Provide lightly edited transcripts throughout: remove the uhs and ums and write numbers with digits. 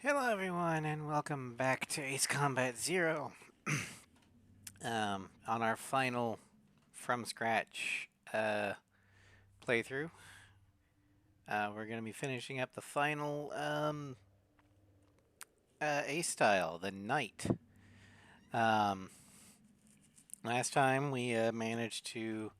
Hello everyone and welcome back to Ace Combat Zero. On our final from scratch playthrough, we're going to be finishing up the final Ace style, the Knight. Um, Last time we managed to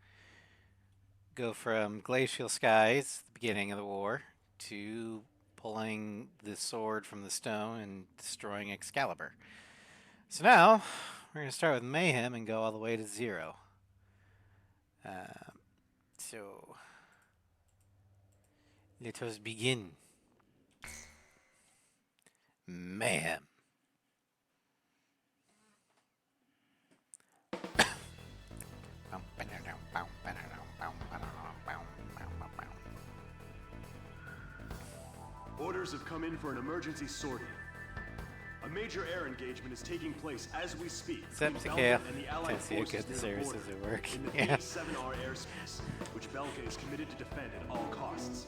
go from glacial skies, the beginning of the war, to pulling the sword from the stone and destroying Excalibur. So now, we're going to start with Mayhem and go all the way to 0. So, let us begin. Mayhem. Orders have come in for an emergency sortie. A major air engagement is taking place as we speak between Belkan and the Allied forces near the border in the B-7R airspace, which Belkan is committed to defend at all costs.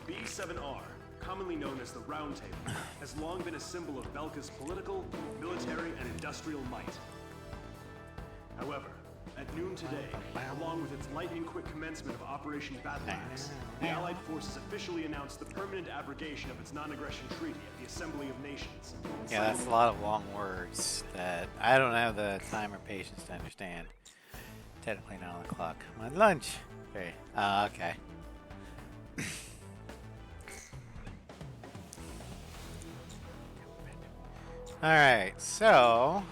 B-7R, commonly known as the Round Table, has long been a symbol of Belkan's political, military, and industrial might. However, at noon today, along with its lightning-quick commencement of Operation Battle Axe, the Allied forces officially announced the permanent abrogation of its non-aggression treaty at the Assembly of Nations. Yeah, that's a lot of long words that I don't have the time or patience to understand. Technically 9 o'clock. My lunch. Okay. Okay. Alright, so...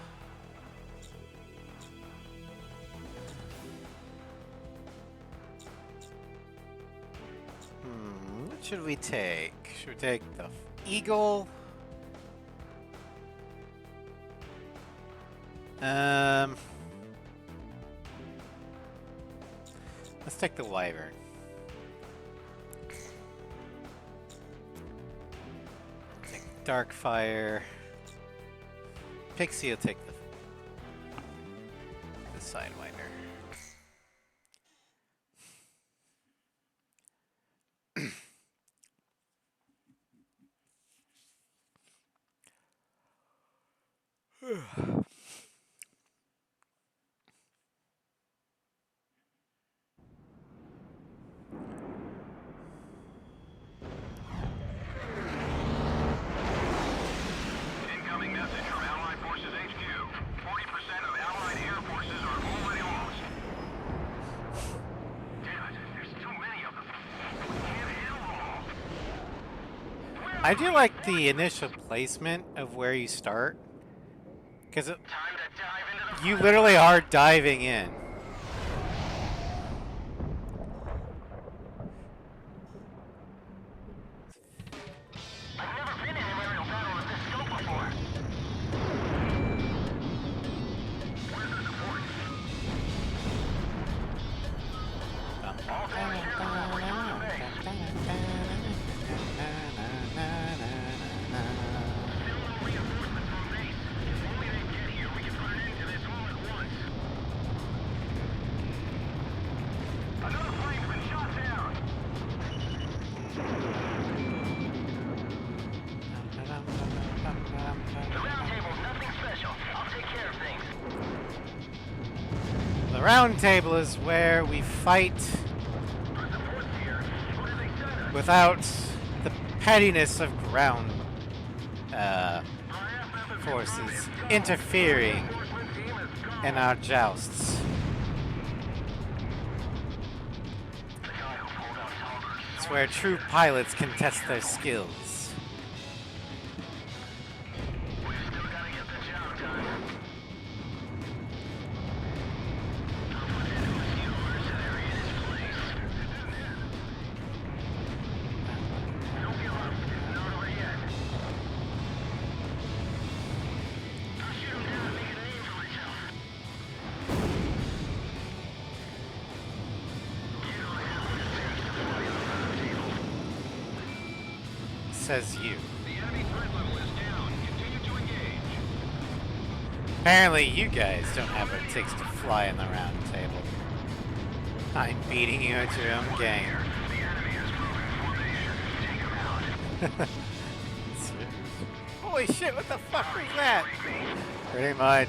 what should we take? Should we take the Eagle? Let's take the Wyvern. Take Darkfire. Pixie will take the Sidewinder. Incoming message from Allied Forces HQ. 40% of Allied air forces are already lost. Damn it, there's too many of them. We can't handle them all. I do like the initial placement of where you start, because you literally are diving in. I've never been in an aerial battle of this scope before. Where's the support? All damage aircraft return to base. Still no reinforcements from base. If only they get here, we can put an end to this all at once. Another plane's been shot down. The round table's nothing special. I'll take care of things. The round table is where we fight Our support's here. What have they done us? without the pettiness of ground forces interfering in our jousts. It's where true pilots can test their skills. We still gotta get the job done. I'll put into a few mercenary in his place. Don't give up. It's not over yet. I'll shoot him down and make a name for myself. You don't have what it takes to fly on the round table. Says you. The enemy threat level is down. Continue to engage. Apparently you guys don't have what it takes to fly in the round table. I'm beating you at your own game. The enemy has broken formation. Take him out. Holy shit, what the fuck was that? Pretty much.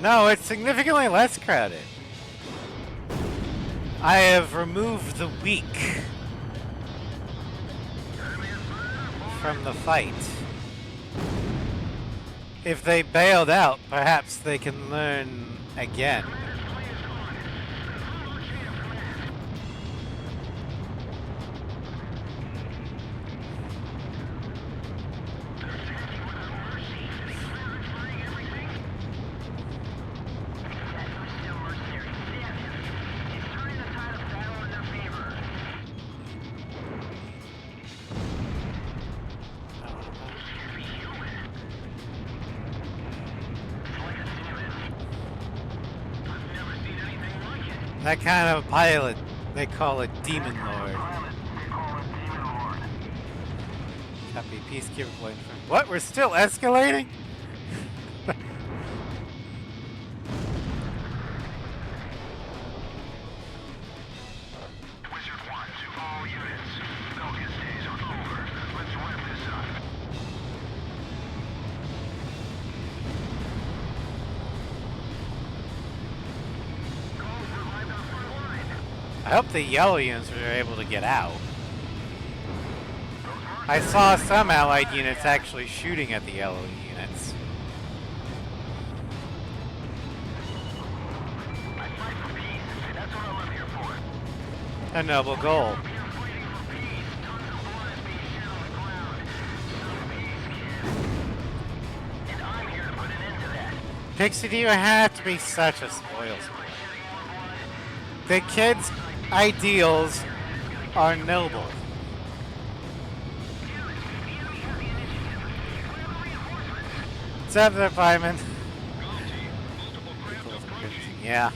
No, it's significantly less crowded. I have removed the weak from the fight. If they bailed out, perhaps they can learn again. That kind of pilot, they call it Demon Lord. Copy, peacekeeper point. What? We're still escalating? I hope the yellow units are able to get out. I saw some allied units actually shooting at the yellow units. A noble goal. Pixie, do you have to be such a spoil sport? The kids' ideals are noble. What's up there, fireman? Yeah.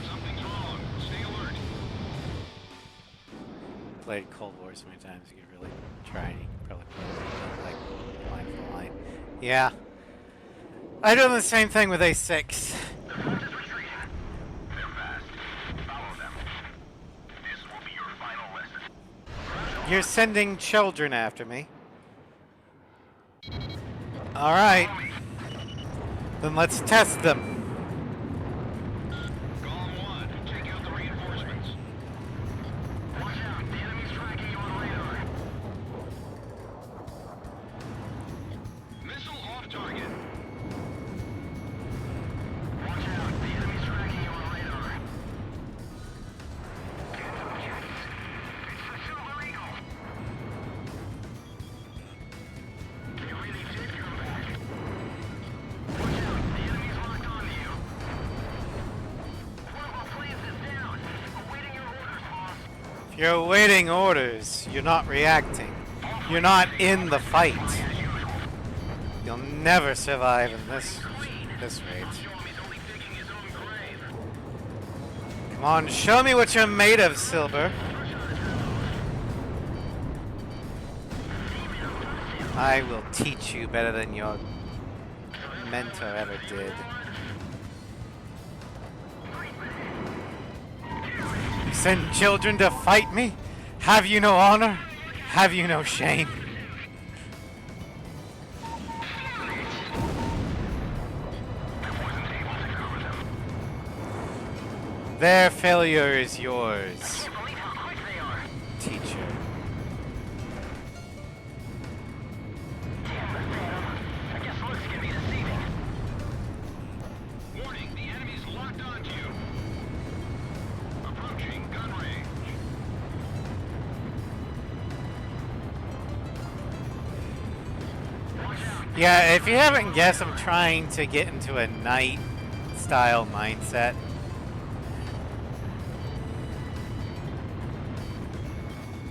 Played Cold War so many times you could really try and you can probably play like line for line. Yeah. I do the same thing with A6. You're sending children after me. All right. Then let's test them. You're awaiting orders. You're not reacting. You're not in the fight. You'll never survive in this rate. Come on, show me what you're made of, Silver. I will teach you better than your mentor ever did. You send children to fight me? Have you no honor? Have you no shame? Their failure is yours, I can't believe how quick they are. teacher. Damn the Phantom. I guess looks can be deceiving. Warning, the enemy's locked onto you. Approaching gun range. Watch out. Yeah, if you haven't guessed, I'm trying to get into a night-style mindset.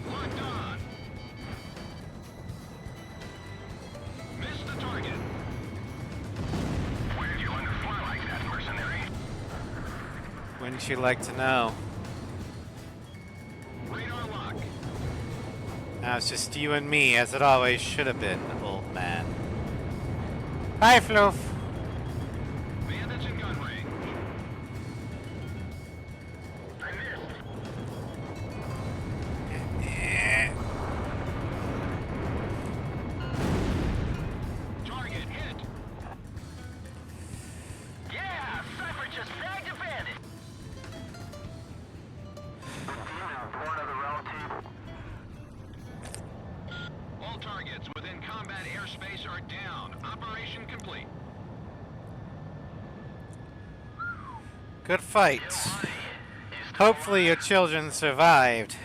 Locked on. Missed the target. Where did you learn to fly like that, mercenary? Wouldn't you like to know? Radar lock. Now it's just you and me, as it always should have been, old man. Bye, Floof. Bandits in gun range. I missed. Target hit. Yeah, Cypher just bagged a bandit. Born of the round table. All targets within combat airspace are down. Operation complete. Good fight. Hopefully your children survived.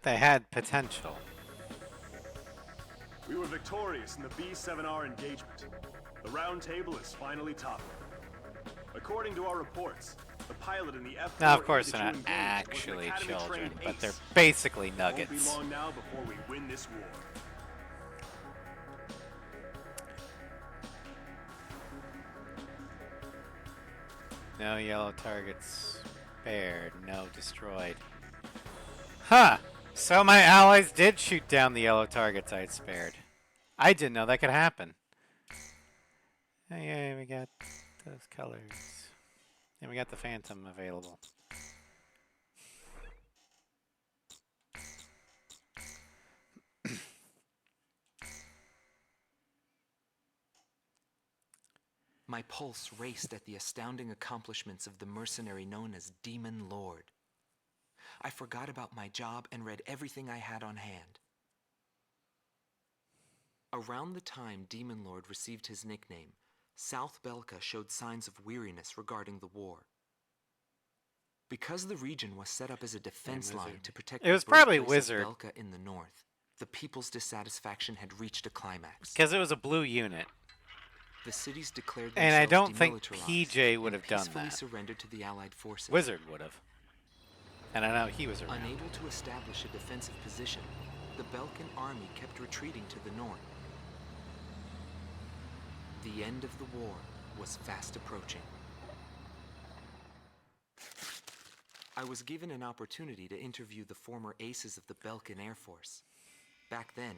They had potential. We were victorious in the B-7R engagement. The round table is finally toppled. According to our reports, the pilot in the F-4 Now, of course, that they're you not engaged was an actually Academy-trained children, but ace. they're basically It won't be nuggets. long now before we win this war. No yellow targets spared, no destroyed. Huh! So my allies did shoot down the yellow targets I had spared. I didn't know that could happen. Oh yeah, we got those colors. And we got the Phantom available. My pulse raced at the astounding accomplishments of the mercenary known as Demon Lord. I forgot about my job and read everything I had on hand. Around the time Demon Lord received his nickname, South Belka showed signs of weariness regarding the war. Because the region was set up as a defense line to protect It was the probably birthplace Wizard. of Belka in the north, the people's dissatisfaction had reached a climax. Because it was a blue unit. The cities declared And I themselves don't think demilitarized PJ would and have done peacefully that. surrendered to the Allied forces. Wizard would have. And I know he was around. Unable to establish a defensive position, the Belkan army kept retreating to the north. The end of the war was fast approaching. I was given an opportunity to interview the former aces of the Belkan Air Force. Back then,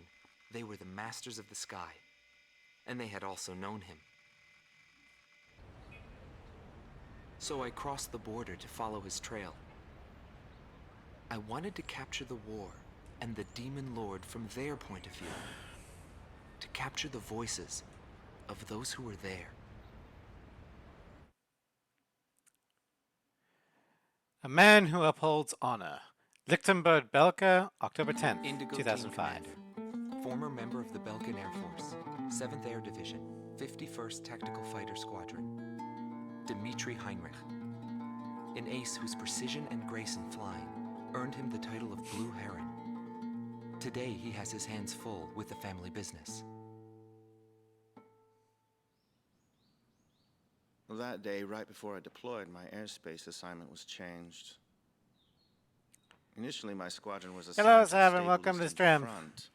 they were the masters of the sky, and they had also known him. So I crossed the border to follow his trail. I wanted to capture the war and the Demon Lord from their point of view. To capture the voices of those who were there. A man who upholds honor. Lichtenberg Belka, October 10th, Indigo 2005. Team Commander, former member of the Belkan Air Force, 7th Air Division, 51st Tactical Fighter Squadron. Dmitri Heinrich. An ace whose precision and grace in flying earned him the title of Blue Heron. Today he has his hands full with the family business. Well, that day, right before I deployed, my airspace assignment was changed. Initially, my squadron was assigned Hello, to Savin. stable Welcome to eastern stream. front.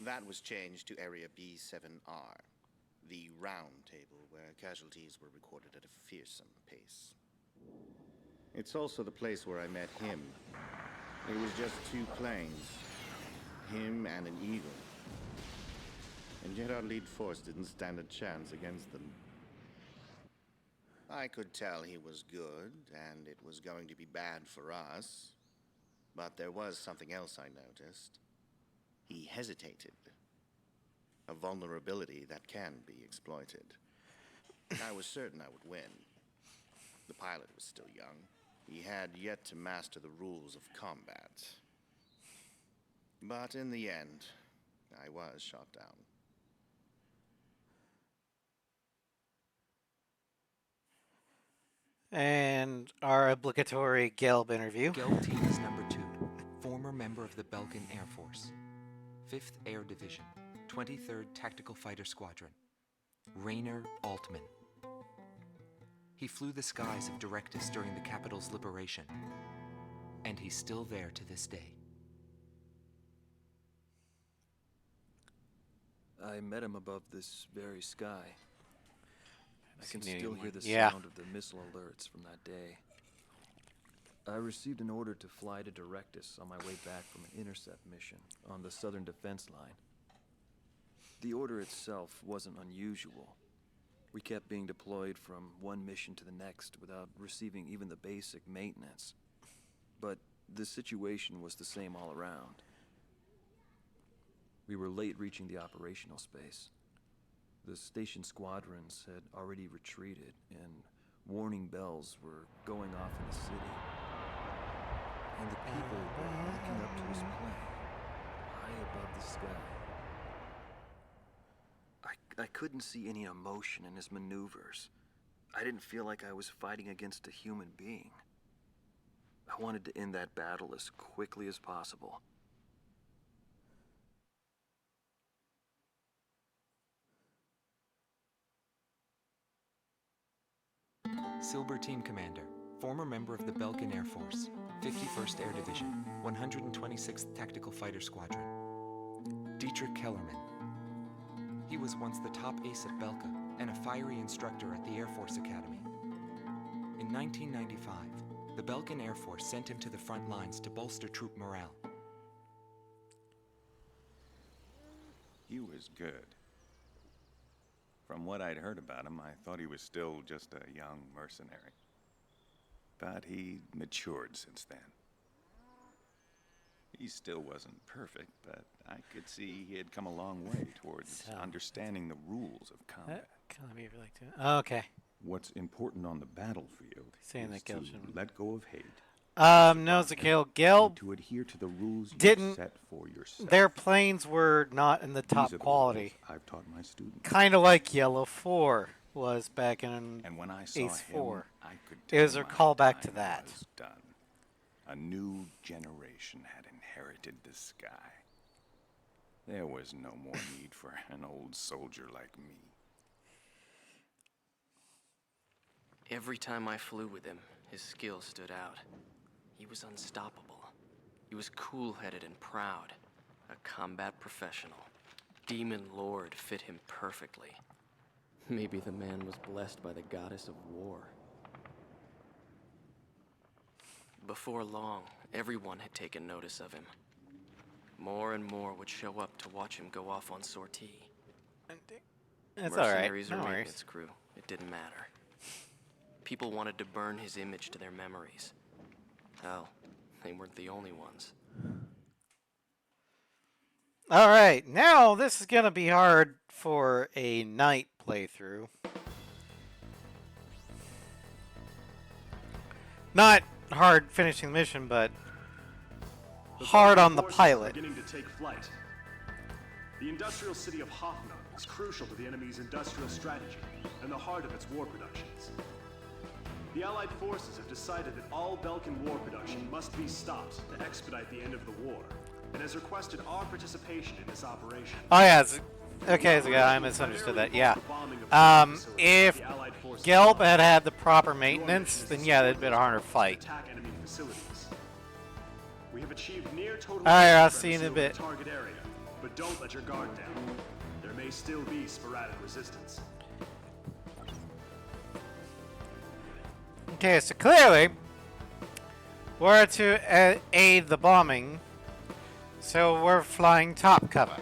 That was changed to Area B7R, the round table where casualties were recorded at a fearsome pace. It's also the place where I met him. It was just two planes, him and an eagle. And yet our lead force didn't stand a chance against them. I could tell he was good, and it was going to be bad for us. But there was something else I noticed. He hesitated. a vulnerability that can be exploited. I was certain I would win. The pilot was still young. He had yet to master the rules of combat. But in the end, I was shot down. And our obligatory Gelb interview. Gelb team is number 2, former member of the Belkan Air Force, 5th Air Division, 23rd Tactical Fighter Squadron, Rainer Altman. He flew the skies of Directus during the capital's liberation, and he's still there to this day. I met him above this very sky. I can Seen still anyone- hear the yeah. sound of the missile alerts from that day. I received an order to fly to Directus on my way back from an intercept mission on the southern defense line. The order itself wasn't unusual. We kept being deployed from one mission to the next without receiving even the basic maintenance. But the situation was the same all around. We were late reaching the operational space. The station squadrons had already retreated, and warning bells were going off in the city. And the people were walking up to his plane, high above the sky. I couldn't see any emotion in his maneuvers. I didn't feel like I was fighting against a human being. I wanted to end that battle as quickly as possible. Silber Team Commander, former member of the Belkan Air Force, 51st Air Division, 126th Tactical Fighter Squadron, Dietrich Kellerman. He was once the top ace at Belka and a fiery instructor at the Air Force Academy. In 1995, the Belkan Air Force sent him to the front lines to bolster troop morale. He was good. From what I'd heard about him, I thought he was still just a young mercenary. But he matured since then. He still wasn't perfect, but I could see he had come a long way towards understanding the rules of combat. Can I be like to? Oh, okay. What's important on the battlefield Saying is that to Gelb shouldn't- let go of hate, No, Zakil. and Gelb, to adhere to the rules you didn't- set for yourself. their planes were not in the These top are the quality. rules I've taught my students. Kind of like Yellow 4 was back in And when I saw Ace him, 4. I could It was tell a my callback to time that. was done. A new generation had inherited the sky. There was no more need for an old soldier like me. Every time I flew with him, his skill stood out. He was unstoppable. He was cool-headed and proud. A combat professional. Demon Lord fit him perfectly. Maybe the man was blessed by the goddess of war. Before long, everyone had taken notice of him. More and more would show up to watch him go off on sortie. It's all right. Mercenaries or No worries. maintenance crew, it didn't matter. People wanted to burn his image to their memories. Hell, they weren't the only ones. All right, now this is gonna be hard for a night playthrough. Not hard finishing the mission, but hard on the forces are pilot. beginning to take flight. The industrial city of Hoffman is crucial to the enemy's industrial strategy and the heart of its war productions. The Allied forces have decided that all Belkan war production must be stopped to expedite the end of the war, and has requested our participation in this operation. Oh yeah, okay, so I misunderstood that. Yeah, if Gelb had had the proper maintenance, then yeah, that'd been a harder fight. Attack enemy facilities. We have achieved near total All right, I'll supremacy see you in a over the bit. target area, but don't let your guard down. There may still be sporadic resistance. Okay, so clearly, we're to aid the bombing, so we're flying top cover.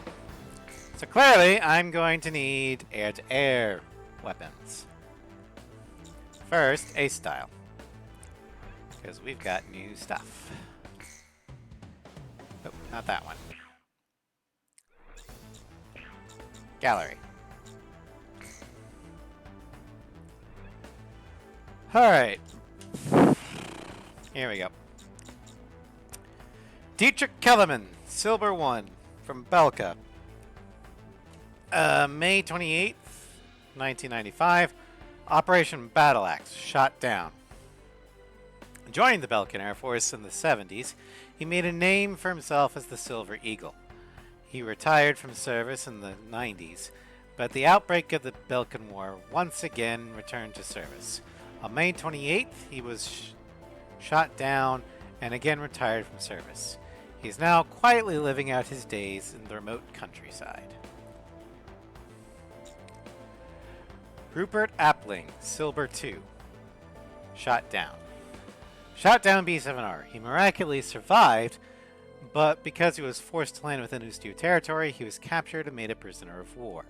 So clearly, I'm going to need air-to-air weapons. First, ace style, because we've got new stuff. Oh, not that one. Gallery. Alright. Here we go. Dietrich Kellerman, Silver 1, from Belka. May 28th, 1995. Operation Battle Axe, shot down. Joining the Belkan Air Force in the 70s, he made a name for himself as the Silver Eagle. He retired from service in the 90s, but at the outbreak of the Belkan War, once again returned to service. On May 28th, he was shot down and again retired from service. He is now quietly living out his days in the remote countryside. Rupert Appling, Silver 2, shot down. Shot down B-7R. He miraculously survived, but because he was forced to land within Ustyu territory, he was captured and made a prisoner of war.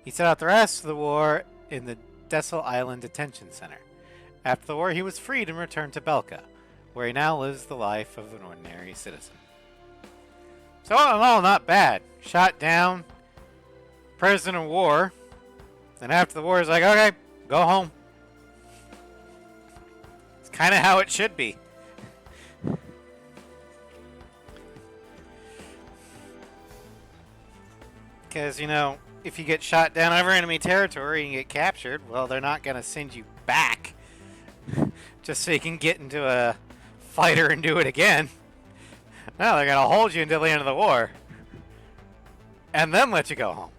He set out the rest of the war in the Dessel Island Detention Center. After the war, he was freed and returned to Belka, where he now lives the life of an ordinary citizen. So all in all, not bad. Shot down, prisoner of war, and after the war, he's like, okay, go home. It's kind of how it should be. Because, you know, if you get shot down over enemy territory and you get captured, well, they're not going to send you back just so you can get into a fighter and do it again. No, they're going to hold you until the end of the war and then let you go home.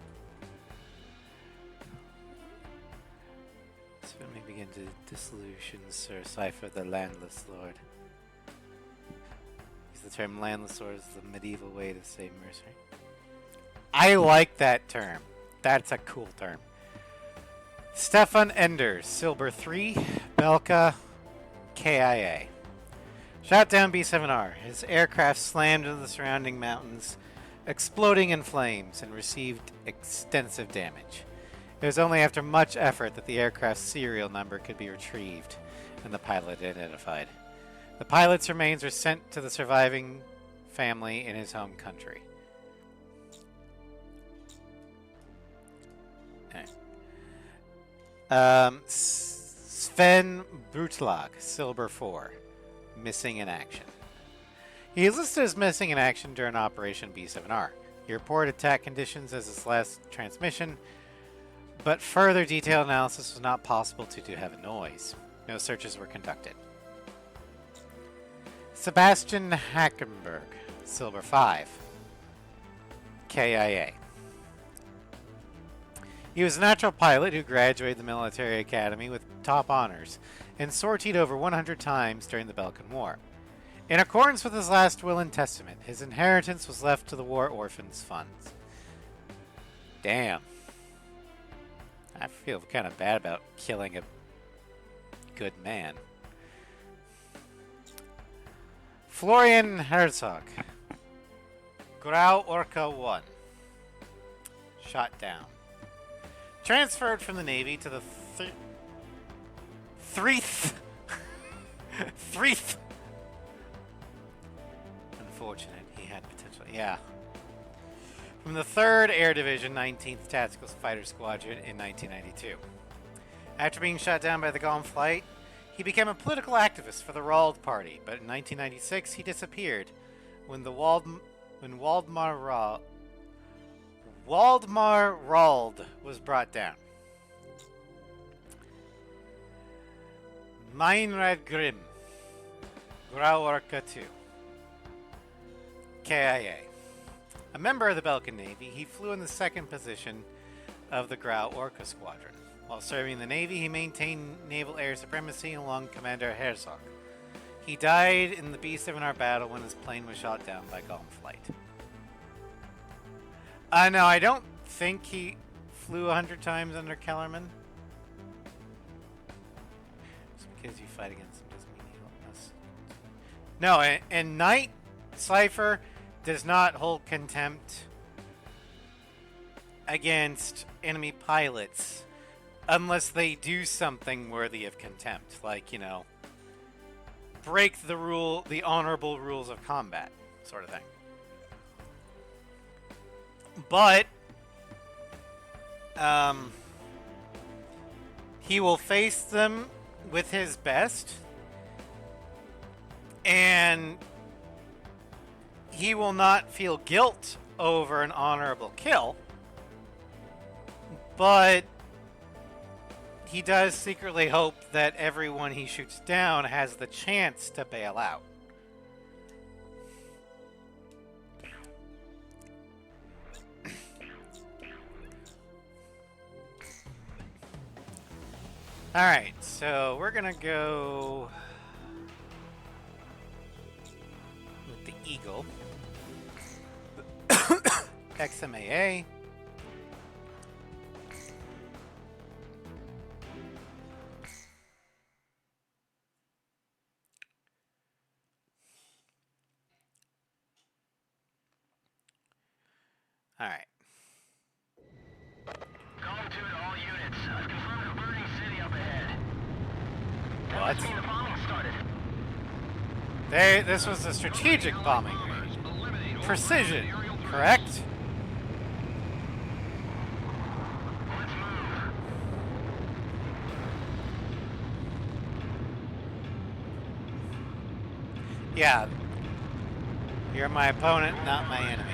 So let me begin to dissolution, Sir Cipher, the landless lord. Use the term landless lord as the medieval way to say mercenary. I like that term. That's a cool term. Stefan Enders, Silver 3, Belka, KIA. Shot down B-7R. His aircraft slammed into the surrounding mountains, exploding in flames, and received extensive damage. It was only after much effort that the aircraft's serial number could be retrieved and the pilot identified. The pilot's remains were sent to the surviving family in his home country. Sven Brutlag, Silver 4, missing in action. He is listed as missing in action during Operation B-7R. He reported attack conditions as his last transmission, but further detailed analysis was not possible due to heavy noise. No searches were conducted. Sebastian Hackenberg, Silver 5, KIA. He was a natural pilot who graduated the military academy with top honors and sortied over 100 times during the Belkan War. In accordance with his last will and testament, his inheritance was left to the War Orphans Funds. Damn. I feel kind of bad about killing a good man. Florian Herzog, Grau Orca 1, shot down. Transferred from the Navy to the Threeth. Unfortunate, he had potential. Yeah. From the 3rd Air Division, 19th Tactical Fighter Squadron in 1992. After being shot down by the Golem Flight, he became a political activist for the Rald Party, but in 1996 he disappeared when Waldemar Rald was brought down. Meinrad Grimm, Grau Orca 2, KIA. A member of the Belkan Navy, he flew in the 2nd position of the Grau Orca Squadron. While serving in the Navy, he maintained naval air supremacy along Commander Herzog. He died in the B-7R battle when his plane was shot down by Golem Flight. No, I don't think he flew 100 times under Kellerman. Just because you fight against him doesn't mean you don't mess. No, and Knight Cypher does not hold contempt against enemy pilots unless they do something worthy of contempt, like, you know, break the honorable rules of combat, sort of thing. But Um, he will face them with his best, and he will not feel guilt over an honorable kill, but he does secretly hope that everyone he shoots down has the chance to bail out. Alright, so we're gonna go with the Eagle. XMAA. Alright. Calling to it, all units. I've confirmed a burning city up ahead. That What? must mean the bombing started. This was a strategic bombing range. Precision, correct? Let's move. Yeah. You're my opponent, not my enemy.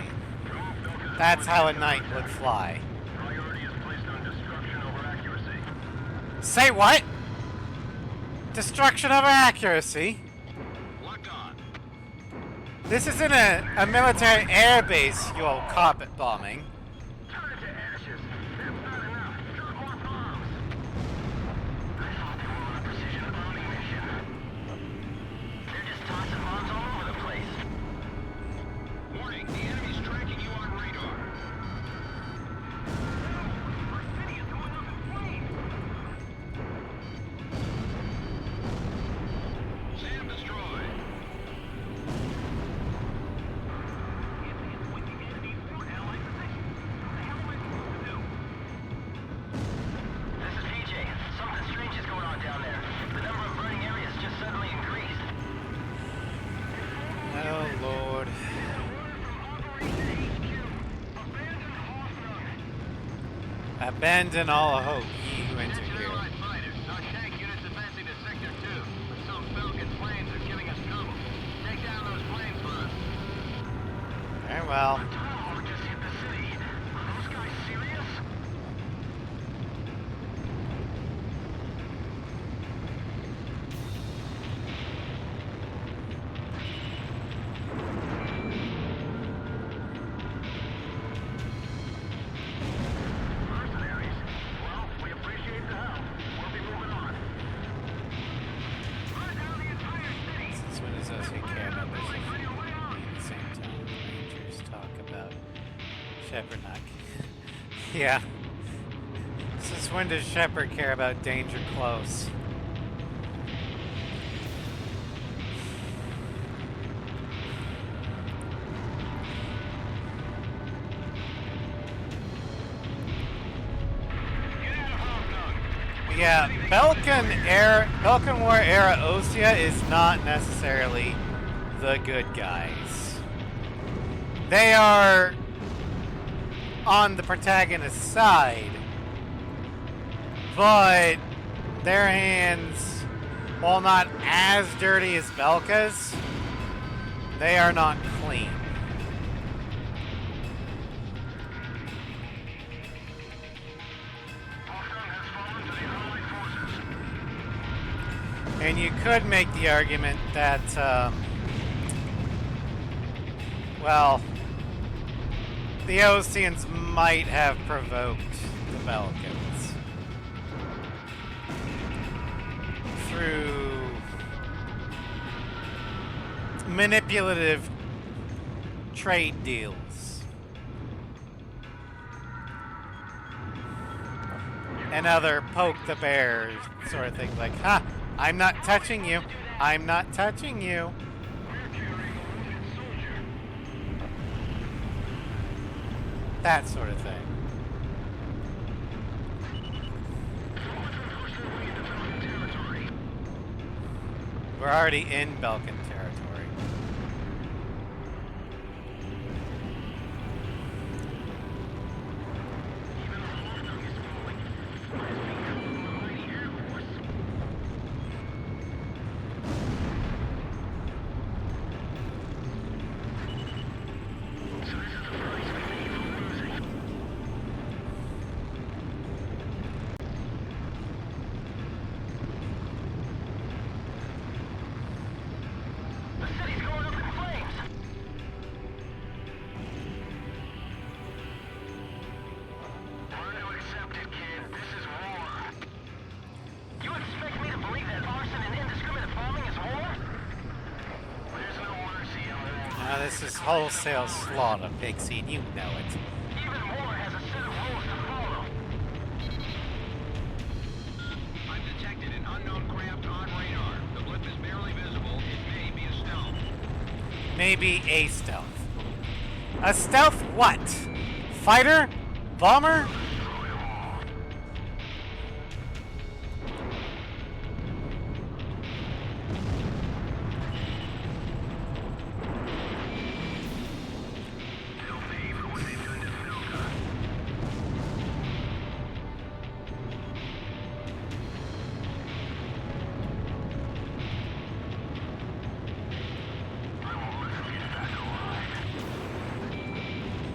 That's how a knight would fly. Priority is placed on destruction over accuracy. Say what? Destruction over accuracy? Locked on. This isn't a military air base, you old carpet bombing. Turn it to ashes. That's not enough. Drop more bombs. I thought they were on a precision bombing mission. They're just tossing bombs all over the place. Warning, the enemy's tracking you on radar. My city is going up in flames. Sam destroyed. It's pointing enemies or allied positions. What the hell am I supposed to do? This is PJ. Something strange is going on down there. The number of burning areas just suddenly increased. Oh, Lord. Abandon all hope, ye who enter here. Allied fighters. Our tank units advancing to Sector 2. But some Belkan planes are giving us trouble. Take down those planes for us. Very well. Tomahawk just hit the city. Are those guys serious? Mercenaries. Well, we appreciate the help. We'll be moving on. Burn down the entire city. Since when does us care about this? At the same time, Rangers talk about Shepard not. Yeah. Since when does Shepard care about danger close? Yeah, Belkan War era Osea is not necessarily the good guys. They are on the protagonist's side, but their hands, while not as dirty as Belka's, they are not clean. And you could make the argument that, well, the Oseans might have provoked the Belkans through manipulative trade deals and other poke the bear sort of things like, ha! I'm not touching you. I'm not touching you. That sort of thing. We're already in Belkan territory. this is wholesale slaughter, Pixie, and you know it. Even more has a set of rules to follow. I've detected an unknown craft on radar. The blip is barely visible. It may be a stealth. Maybe a stealth. A stealth what? Fighter? Bomber? They'll pay for what they've done to Belkan. I won't let them get back alive. Burn them to the ground.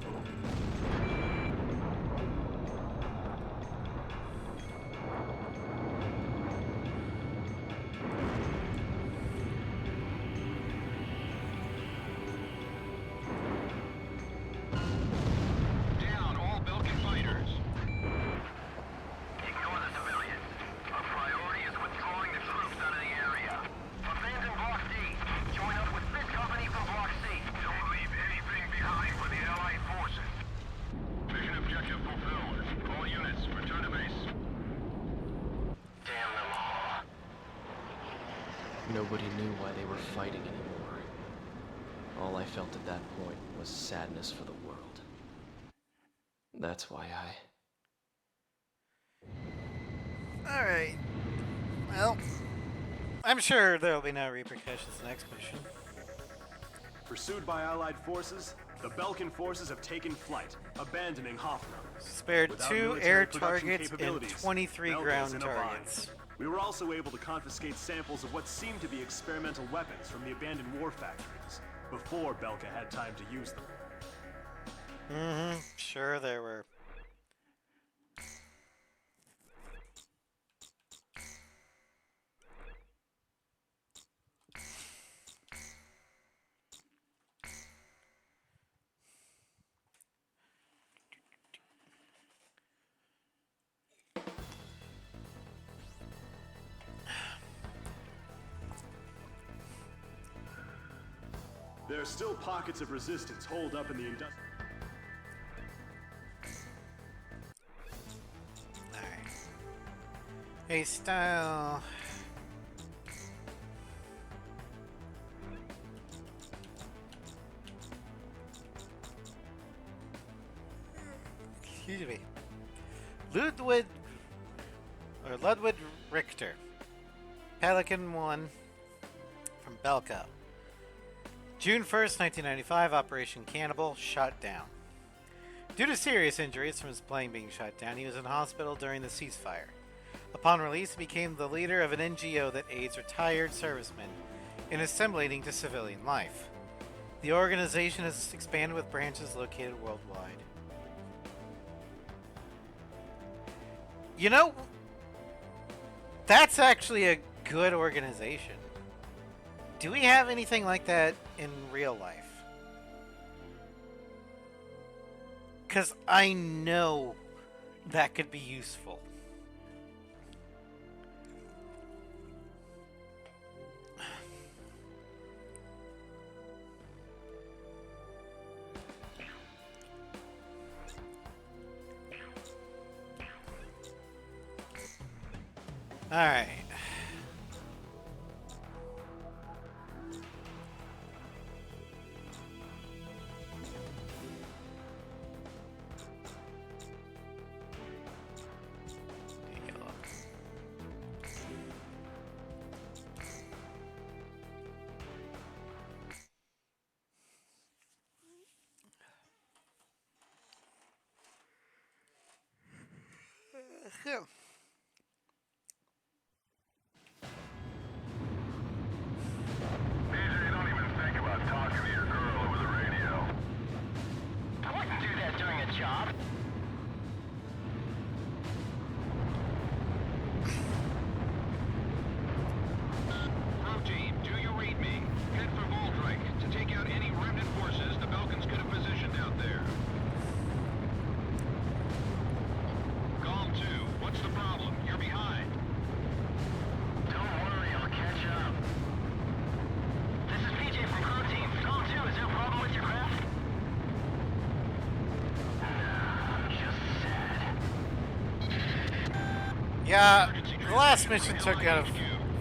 Don't hold back. Down all Belkan fighters. Ignore the civilians. Our priority is withdrawing the troops out of the area. Abandon Block D. Join up with this company from Block C. Don't leave anything behind for the Allied forces. Mission objective fulfilled. All units, return to base. Damn them all. Nobody knew why they were fighting anymore. All I felt at that point was sadness for the world. That's why Alright. Well, I'm sure there'll be no repercussions next mission. Pursued by Allied forces, the Belkan forces have taken flight, abandoning Hoffner. Spared Without 2 military air production targets and capabilities, 23 Belka is ground in a bind. targets. We were also able to confiscate samples of what seemed to be experimental weapons from the abandoned war factories, before Belka had time to use them. Mm-hmm. Sure there were. There are still pockets of resistance holed up in the industrial. Alright. Hey, style. Excuse me. Ludwig Richter. Pelican 1 from Belka. June 1st, 1995, Operation Cannibal, shot down. Due to serious injuries from his plane being shot down, he was in hospital during the ceasefire. Upon release, he became the leader of an NGO that aids retired servicemen in assimilating to civilian life. The organization has expanded with branches located worldwide. You know, that's actually a good organization. Do we have anything like that in real life? Because I know that could be useful. All right. DJ, don't even think about talking to your girl over the radio. I wouldn't do that during a job. Pro team, do you read me? Head for Voltreich to take out any remnant forces the Belkans could have positioned out there. Calm 2, what's the problem? You're behind. Don't worry, I'll catch up. This is PJ from Pro Team. Call 2, is there a problem with your craft? Nah, I'm just sad. Yeah, the last mission took out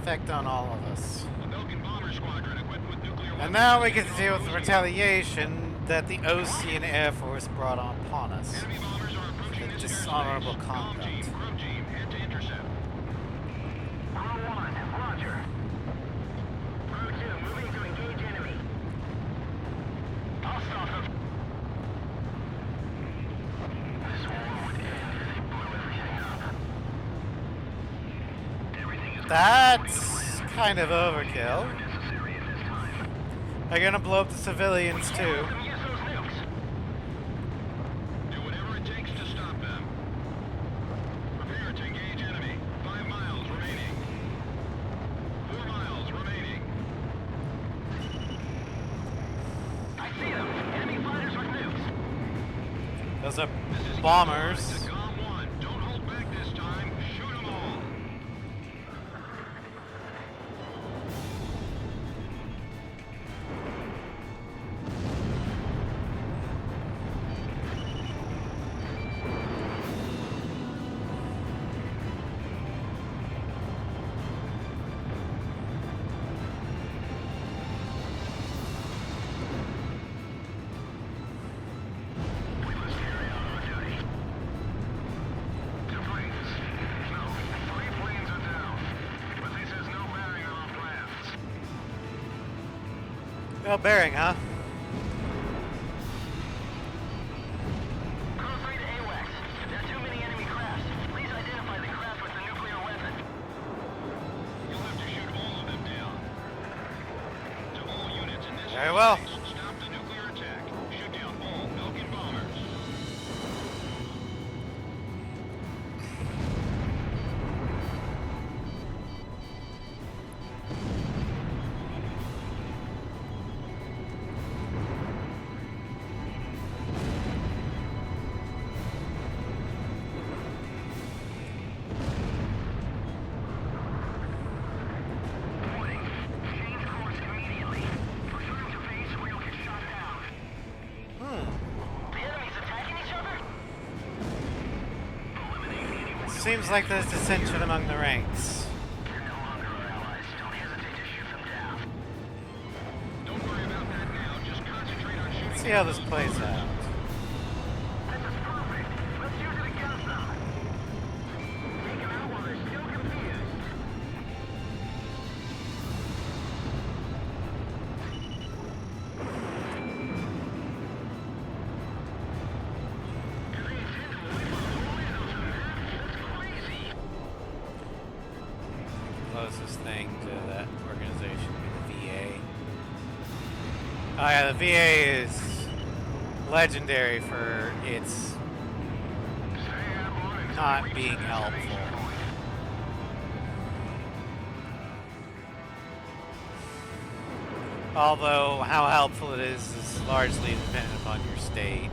effect on all of us. A Belkan bomber squadron equipped with nuclear And weapons. now we get to deal with the retaliation that the OC and Air Force brought upon us. Enemy bombers are approaching The this dishonorable airspace. Calm team, conduct. Pro team, head to intercept. Pro 1, roger. Pro 2, moving to engage enemy. I'll stop them. This war would end if they blew everything up. Everything is That's kind of overkill. necessary at this time. They're gonna blow up the civilians too. Let them use those nukes. Do whatever it takes to stop them. Prepare to engage enemy. 5 miles remaining. 4 miles remaining. I see them. Enemy fighters with nukes. Those are This is bombers. to Calm 1. Don't hold back this time. Shoot them all. We must carry out our duty. 2 planes. No, 3 planes are down. But this has no bearing on our plans. No bearing, huh? Crew 3 to AWACS. There are too many enemy crafts. Please identify the craft with the nuclear weapon. You'll have to shoot all of them down. To all units in this Very well. airspace, stop the nuclear attack. Shoot down all Belkan bombers. Warning. Change course immediately. Return to base or you'll get shot down. The enemy's attacking each other? Eliminate anyone. Seems like there's dissension among the ranks. They're no longer our allies. Don't hesitate to shoot them down. Don't worry about that now. Just concentrate on shooting. Let's see how this plays out. This is perfect. Let's use it against them. Take them out while they're still confused. Do they intend to wipe out all these of them? That's crazy. Closest thing to that organization would be the VA. Oh yeah, the VA is legendary for its not being helpful. Although how helpful it is largely dependent upon your state.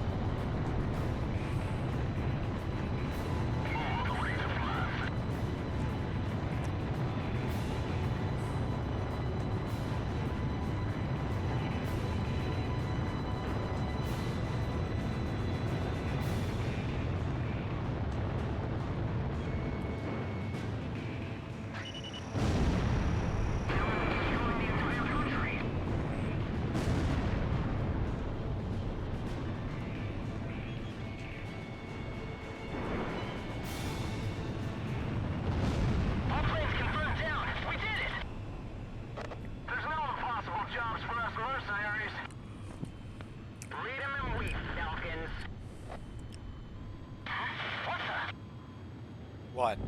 What?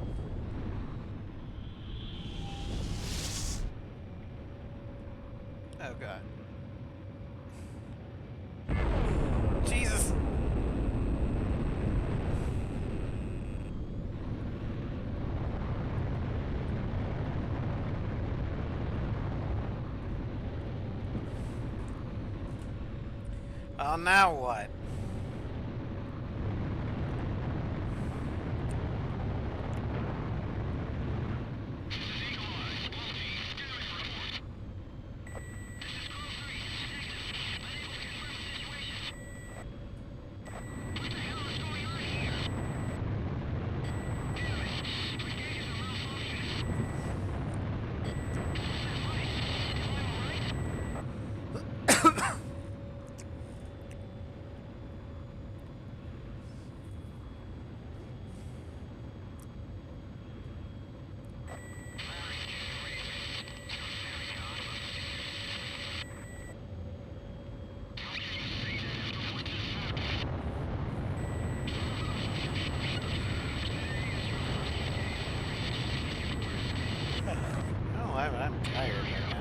Oh god. Jesus! Oh, now what? Oh, I'm tired right now.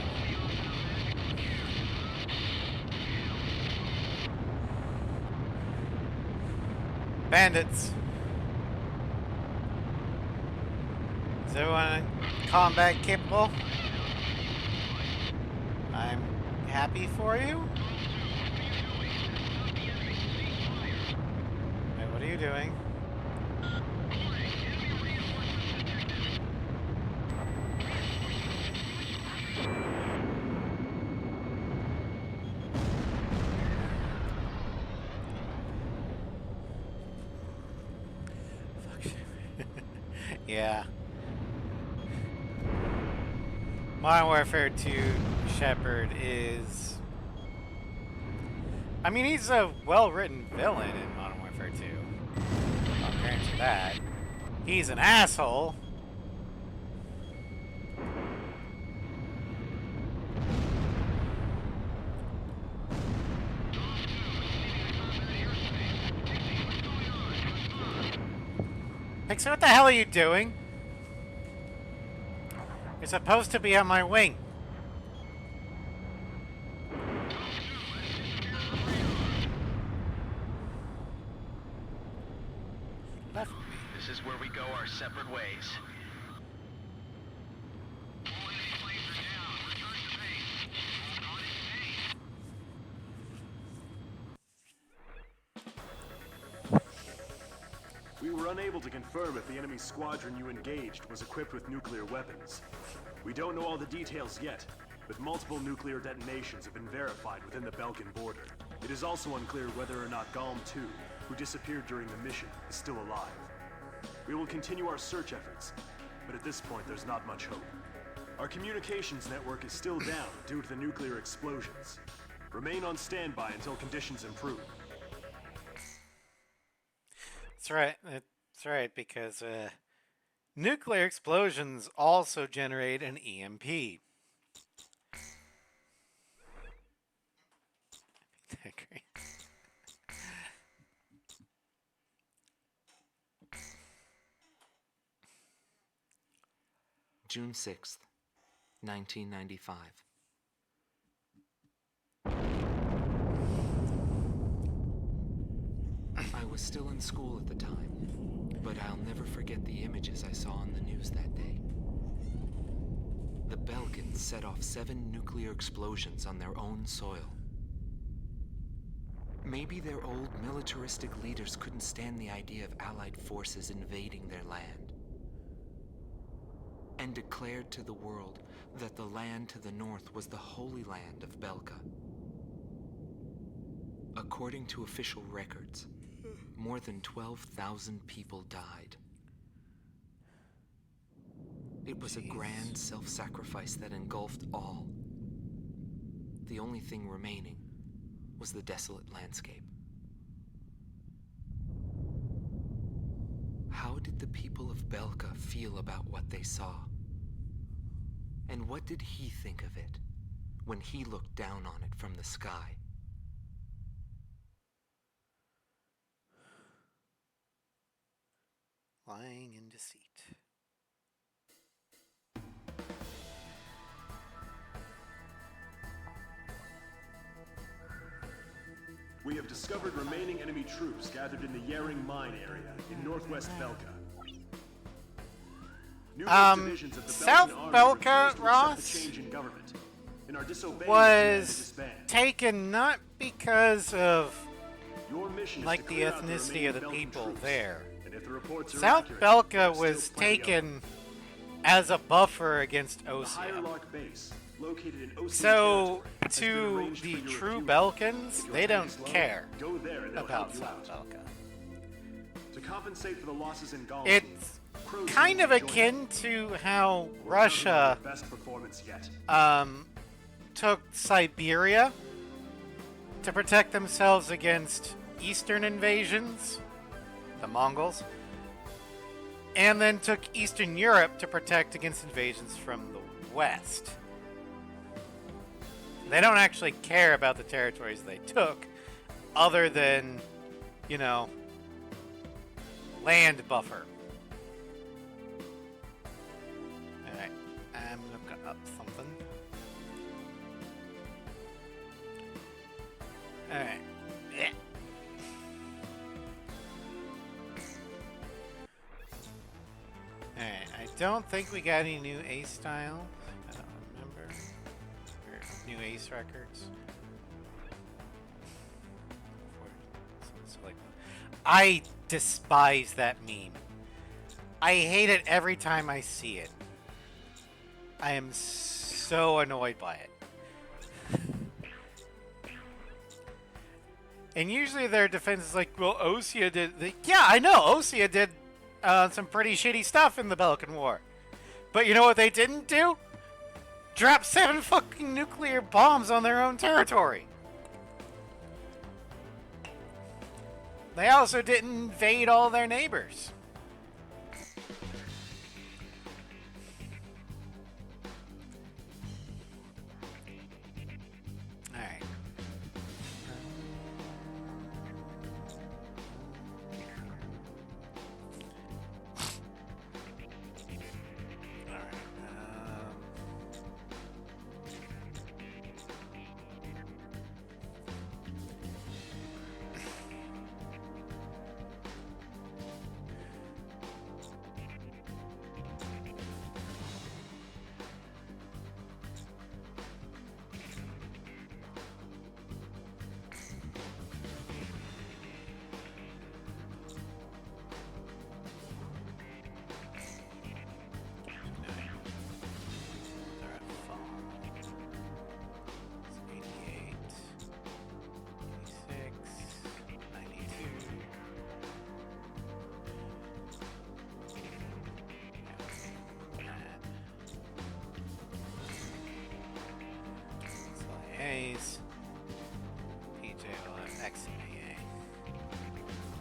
Bandits! Is everyone combat capable? I'm happy for you. Wait, what are you doing? Yeah. Modern Warfare 2 Shepard is... I mean, he's a well-written villain in Modern Warfare 2. I'll grant you that. He's an asshole. Pixie, what the hell are you doing? You're supposed to be on my wing. Left me. This is where we go our separate ways. We were unable to confirm if the enemy squadron you engaged was equipped with nuclear weapons. We don't know all the details yet, but multiple nuclear detonations have been verified within the Belkan border. It is also unclear whether or not Galm 2, who disappeared during the mission, is still alive. We will continue our search efforts, but at this point there's not much hope. Our communications network is still down due to the nuclear explosions. Remain on standby until conditions improve. That's right. That's right, because nuclear explosions also generate an EMP. Great. June 6th, 1995. I was still in school at the time, but I'll never forget the images I saw on the news that day. The Belkans set off 7 nuclear explosions on their own soil. Maybe their old militaristic leaders couldn't stand the idea of Allied forces invading their land, and declared to the world that the land to the north was the Holy Land of Belka. According to official records, more than 12,000 people died. It was a grand self-sacrifice that engulfed all. The only thing remaining was the desolate landscape. How did the people of Belka feel about what they saw? And what did he think of it when he looked down on it from the sky? Lying in deceit. We have discovered remaining enemy troops gathered in the Yaring mine area in northwest Belka. Numerous divisions of the South Belkan army Belka, refuse to accept Ross, the change in government and are disobeying was the disband. taken not because of Your mission is like to the clear out ethnicity of the remaining Belkan people troops. there. And if the reports are South accurate, there Belka are was still plenty of them. taken as a buffer against The Higher Osea. Lock base, located in Osean So, territory, has been to arranged for the your true refusal. Belkans, If your they hand don't is low, care go there and they'll about help you South out. Belka. To compensate for the losses in Gaul, It's Crows kind of need to join akin to how We're counting on Russia your best performance yet. took Siberia to protect themselves against Eastern invasions, the Mongols, and then took Eastern Europe to protect against invasions from the West. They don't actually care about the territories they took, other than, you know, land buffer. Alright, I'm looking up something. Alright. Yeah. Alright, I don't think we got any new Ace styles. I don't remember. Or new Ace records. I despise that meme. I hate it every time I see it. I am so annoyed by it. And usually their defense is like, well, Osea did... Yeah, I know, Osea did some pretty shitty stuff in the Belkan War. But you know what they didn't do? Drop 7 fucking nuclear bombs on their own territory. They also didn't invade all their neighbors. Alright.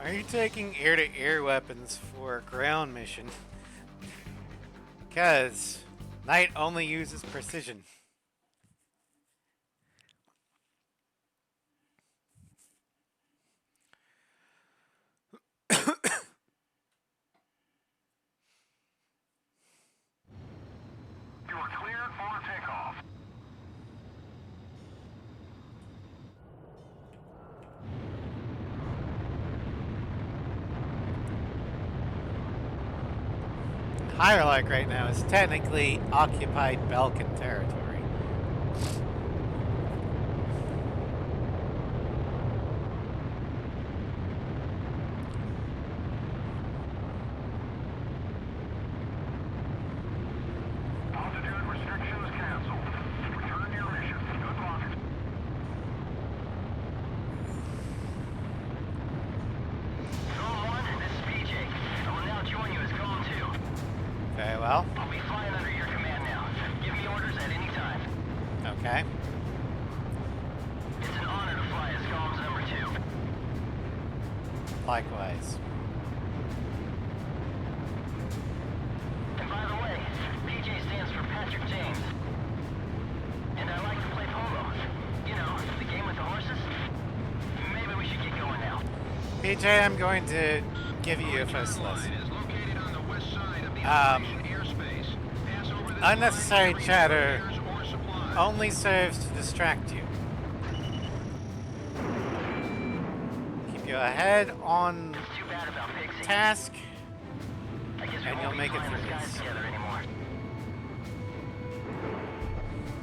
Are you taking air-to-air weapons for a ground mission? Because Knight only uses precision. You are cleared for takeoff. Higher Lark right now is technically occupied Belkan territory. Altitude restrictions canceled. Return to your mission. Good luck. Zone 1, this is PJ. I will now join you as Column 2. Very well. I'll be flying under your command now. Give me orders at any time. Okay. It's an honor to fly as Columns number 2. Likewise. And by the way, PJ stands for Patrick James. And I like to play polo. You know, the game with the horses. Maybe we should get going now. PJ, I'm going to give you a first lesson. Is located airspace. Pass over this Unnecessary line chatter repairs or supplies. only serves to distract you. Keep you ahead on It's too bad about Pixie. task, I guess we and won't you'll be make it flying the through skies this. together anymore.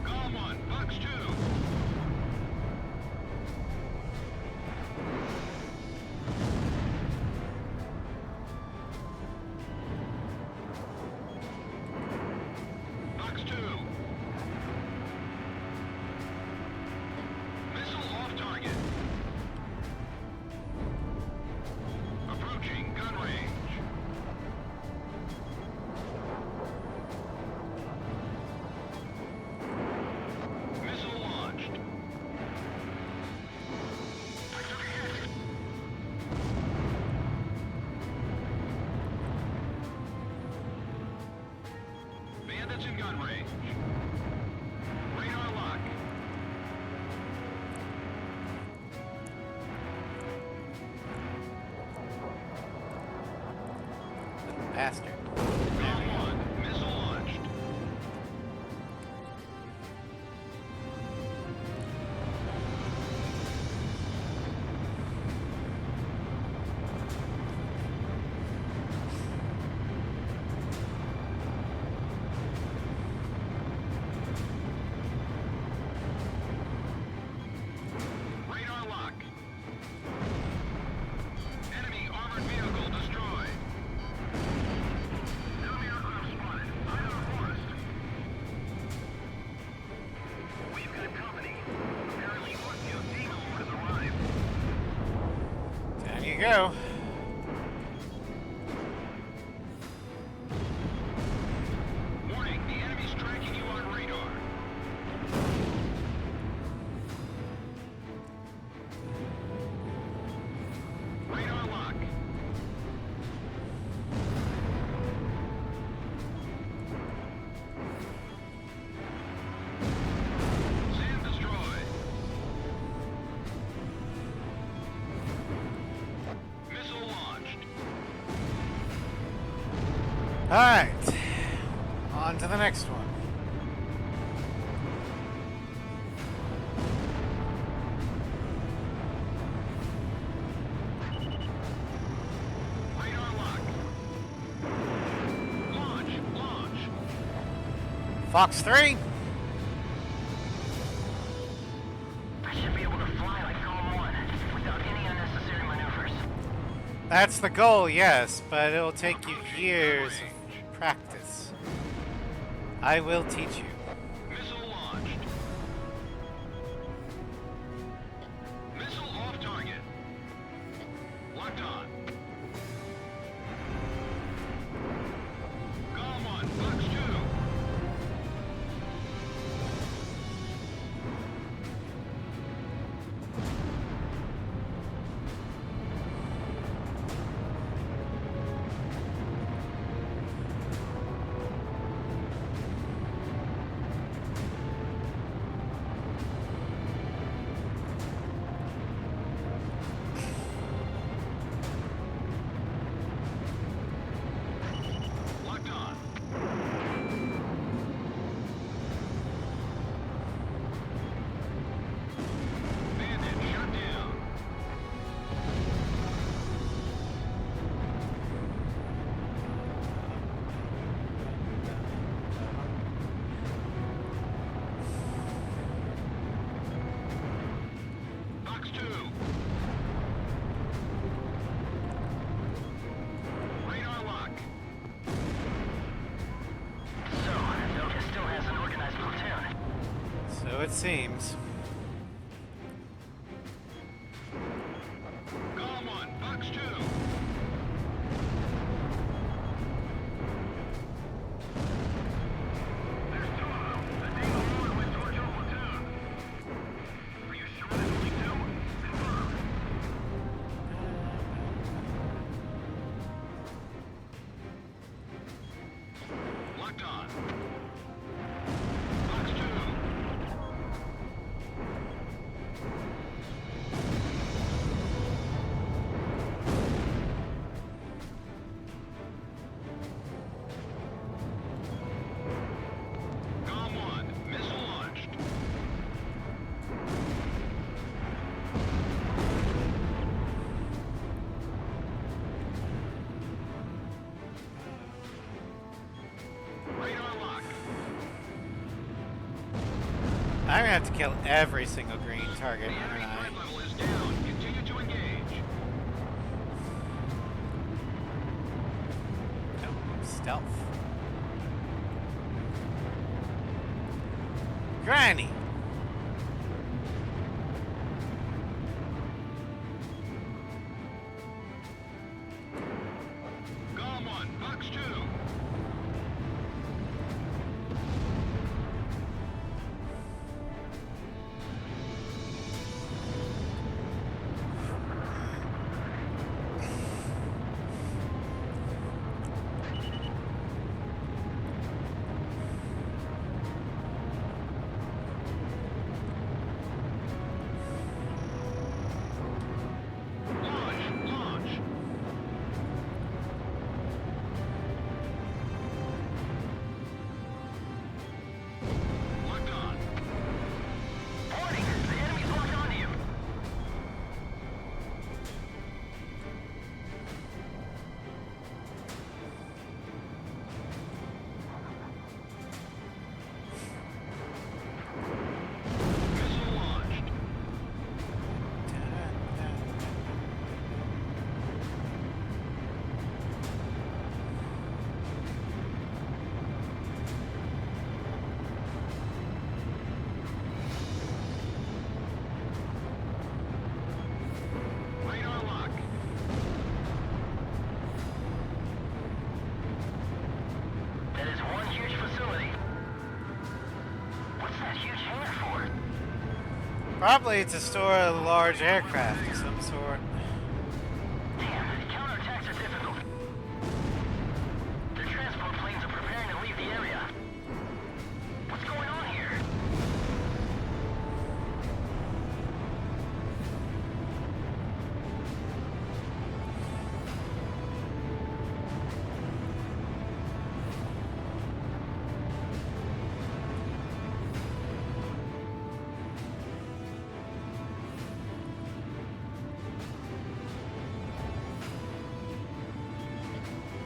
Calm 1, Fox 2. Fox 2. Missile off target. Approaching gun range. Missile launched. I took a hit. Bandits in gun range. Radar lock. Little bastard. Calm 1. Missile launched. Radar lock. Enemy armored vehicle destroyed. Enemy aircraft spotted. Eye on forest. We've got company. Apparently Orchio's Eagle has arrived. Down you go. Warning, the enemy's tracking you on radar. Radar lock. SAM destroyed. Missile launched. Alright. On to the next one. Radar lock. Launch. Fox 3. I should be able to fly like Calm 1 without any unnecessary maneuvers. That's the goal, yes, but it'll take you years of practice. I will teach you. Missile launched. Missile off target. Locked on. Calm 1, Fox 2. Locked on. Bandit shut down. Fox 2. Radar lock. So, Belkan still has an organized platoon. So it seems. Calm 1, Fox 2. There's two of them. The Dino 1 went towards your platoon. Are you sure there's only two? Confirm. Locked on. Fox 2. have to kill every single green target, aren't I? Threat level is down. Continue to engage. Nope, stealth. Granny! Golem 1, Box 2. Launch. Locked on. Warning! The enemy's locked onto you! Missile launched. Radar lock. That is one huge facility. What's that huge hangar for? Probably to store a large aircraft of some sort. Damn, counterattacks are difficult. Their transport planes are preparing to leave the area. What's going on here?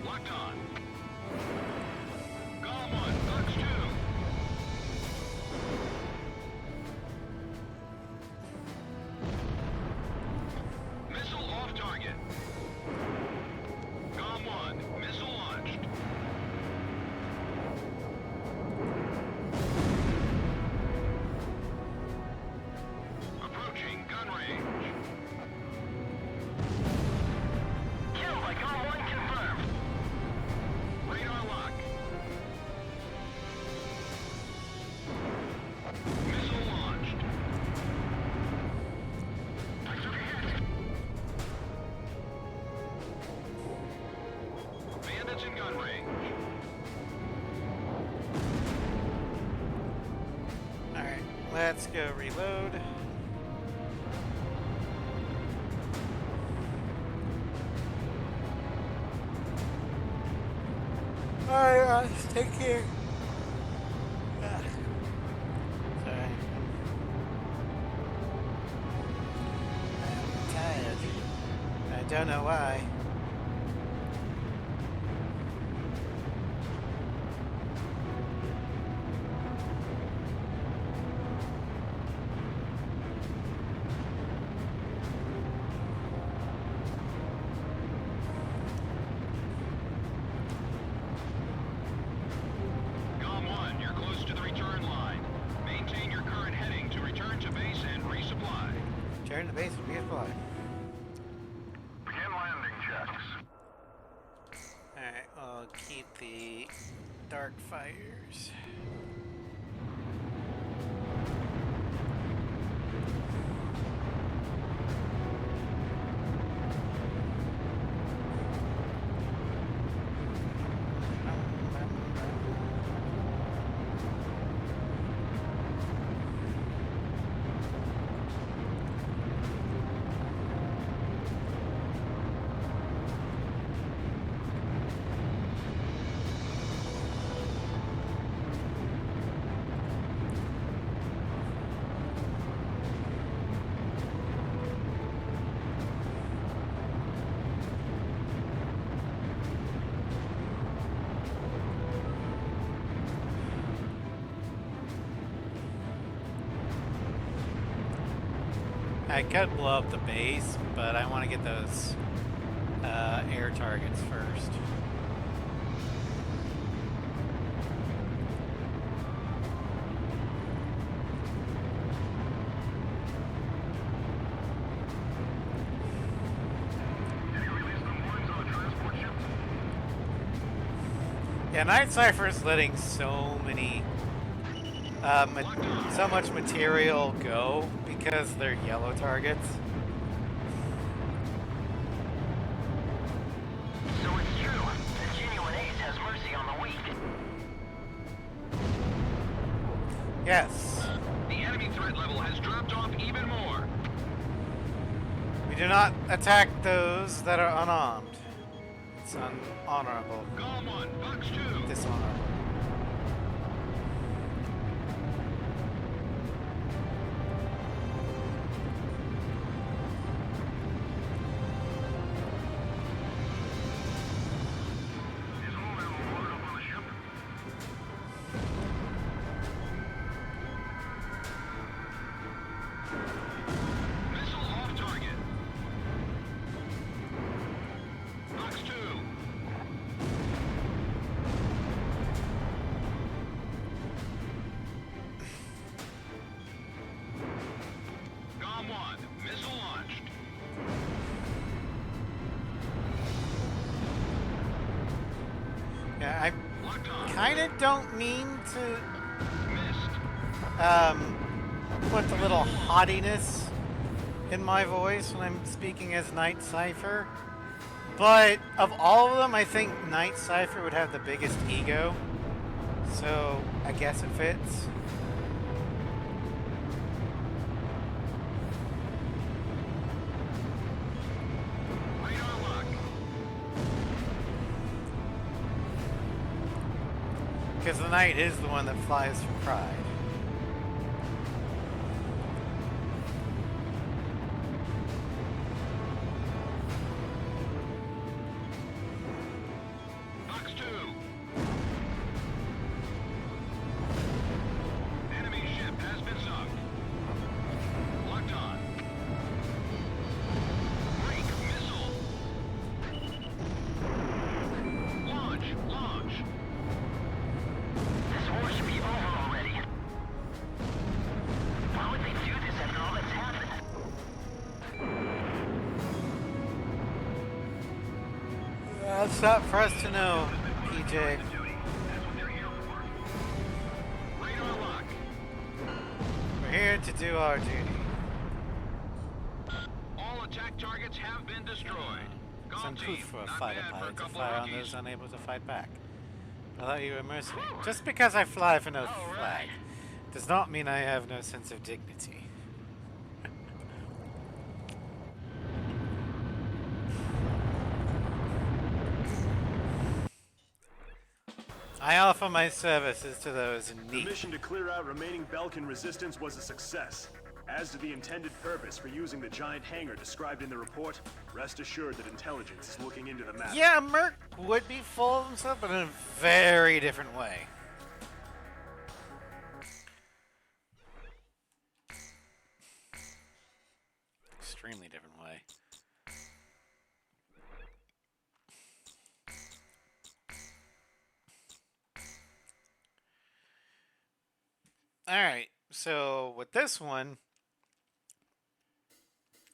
Locked on. Golem 1, Box 2. Missile off target. Golem 1, missile launched. Approaching gun range. Kill by Golem 1 confirmed. Radar lock. Missile launched. Bandits in gun range. Alright, let's go reload. Alright, take care. Sorry. I'm tired. I don't know why. Golem 1, you're close to the return line. Maintain your current heading to return to base and resupply. Turn to base and reapply. Begin landing checks. Alright, I'll keep the dark fires. I could blow up the base, but I want to get those air targets first. Yeah, Night Cypher's letting so much material go because they're yellow targets. So it's true. The genuine ace has mercy on the weak. Yes. The enemy threat level has dropped off even more. We do not attack those that are unarmed. It's unhonorable. Golem 1, Fox 2. Dishonorable. Missile off target. Fox 2. Golem 1, missile launched. Yeah, Locked on. I kind of don't mean to Missed. put the little haughtiness in my voice when I'm speaking as Night Cypher. But of all of them, I think Night Cypher would have the biggest ego. So I guess it fits. Radar lock. Because the Knight is the one that flies for pride. Fox 2. Enemy ship has been sunk. Locked on. Break missile. Launch. Launch. This war should be over already. Why would they do this after all that's happened? That's not for us to know, PJ. Radar lock. We're here to do our duty. All attack targets have been destroyed. It's Golem uncouth team, for a not fighter bad for a pilot to couple fire of on rookies. those unable to fight back. I thought you were mercenary. Just because I fly for no flag does not mean I have no sense of dignity. I offer my services to those in The need. mission to clear out remaining Belkan resistance was a success. As to the intended purpose for using the giant hangar described in the report, rest assured that intelligence is looking into the matter. Yeah, Merc would be full of himself, but in a very different way. Extremely different way. Alright, so with this one,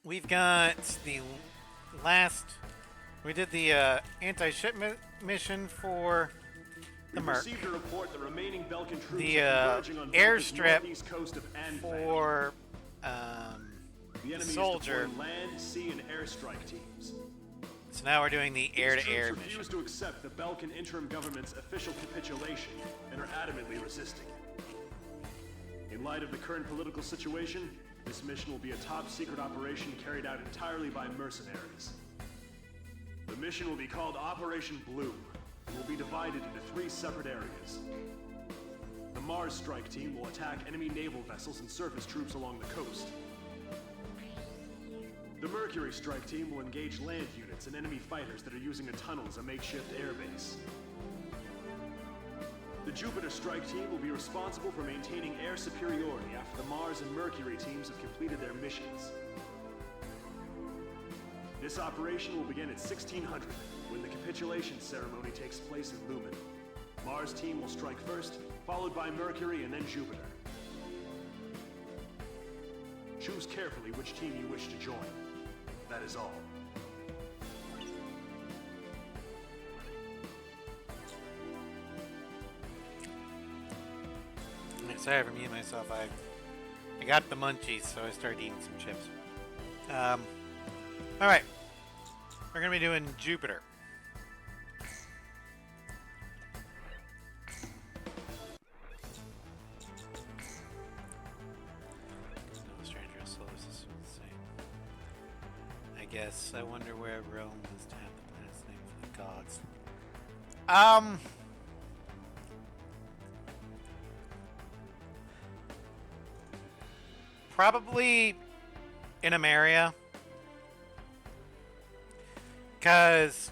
we've got the last. We did the anti-ship mission for the We Merc. received a report that remaining Belkan troops The are converging on airstrip northeast coast of Anfang. For The enemy soldier. is deploying land, sea, and airstrike teams. So now we're doing the These air-to-air troops mission. refuse to accept the Belkan interim government's official capitulation and are adamantly resisting. In light of the current political situation, this mission will be a top-secret operation carried out entirely by mercenaries. The mission will be called Operation Blue and will be divided into 3 separate areas. The Mars Strike Team will attack enemy naval vessels and surface troops along the coast. The Mercury Strike Team will engage land units and enemy fighters that are using a tunnel as a makeshift airbase. The Jupiter Strike Team will be responsible for maintaining air superiority after the Mars and Mercury teams have completed their missions. This operation will begin at 1600, when the capitulation ceremony takes place in Lumen. Mars team will strike first, followed by Mercury and then Jupiter. Choose carefully which team you wish to join. That is all. Sorry for muting myself. I got the munchies, so I started eating some chips. All right, we're gonna be doing Jupiter. No stranger solar system is the same. I guess. I wonder where Rome was to have the planet's name for the gods. Probably in Ameria, because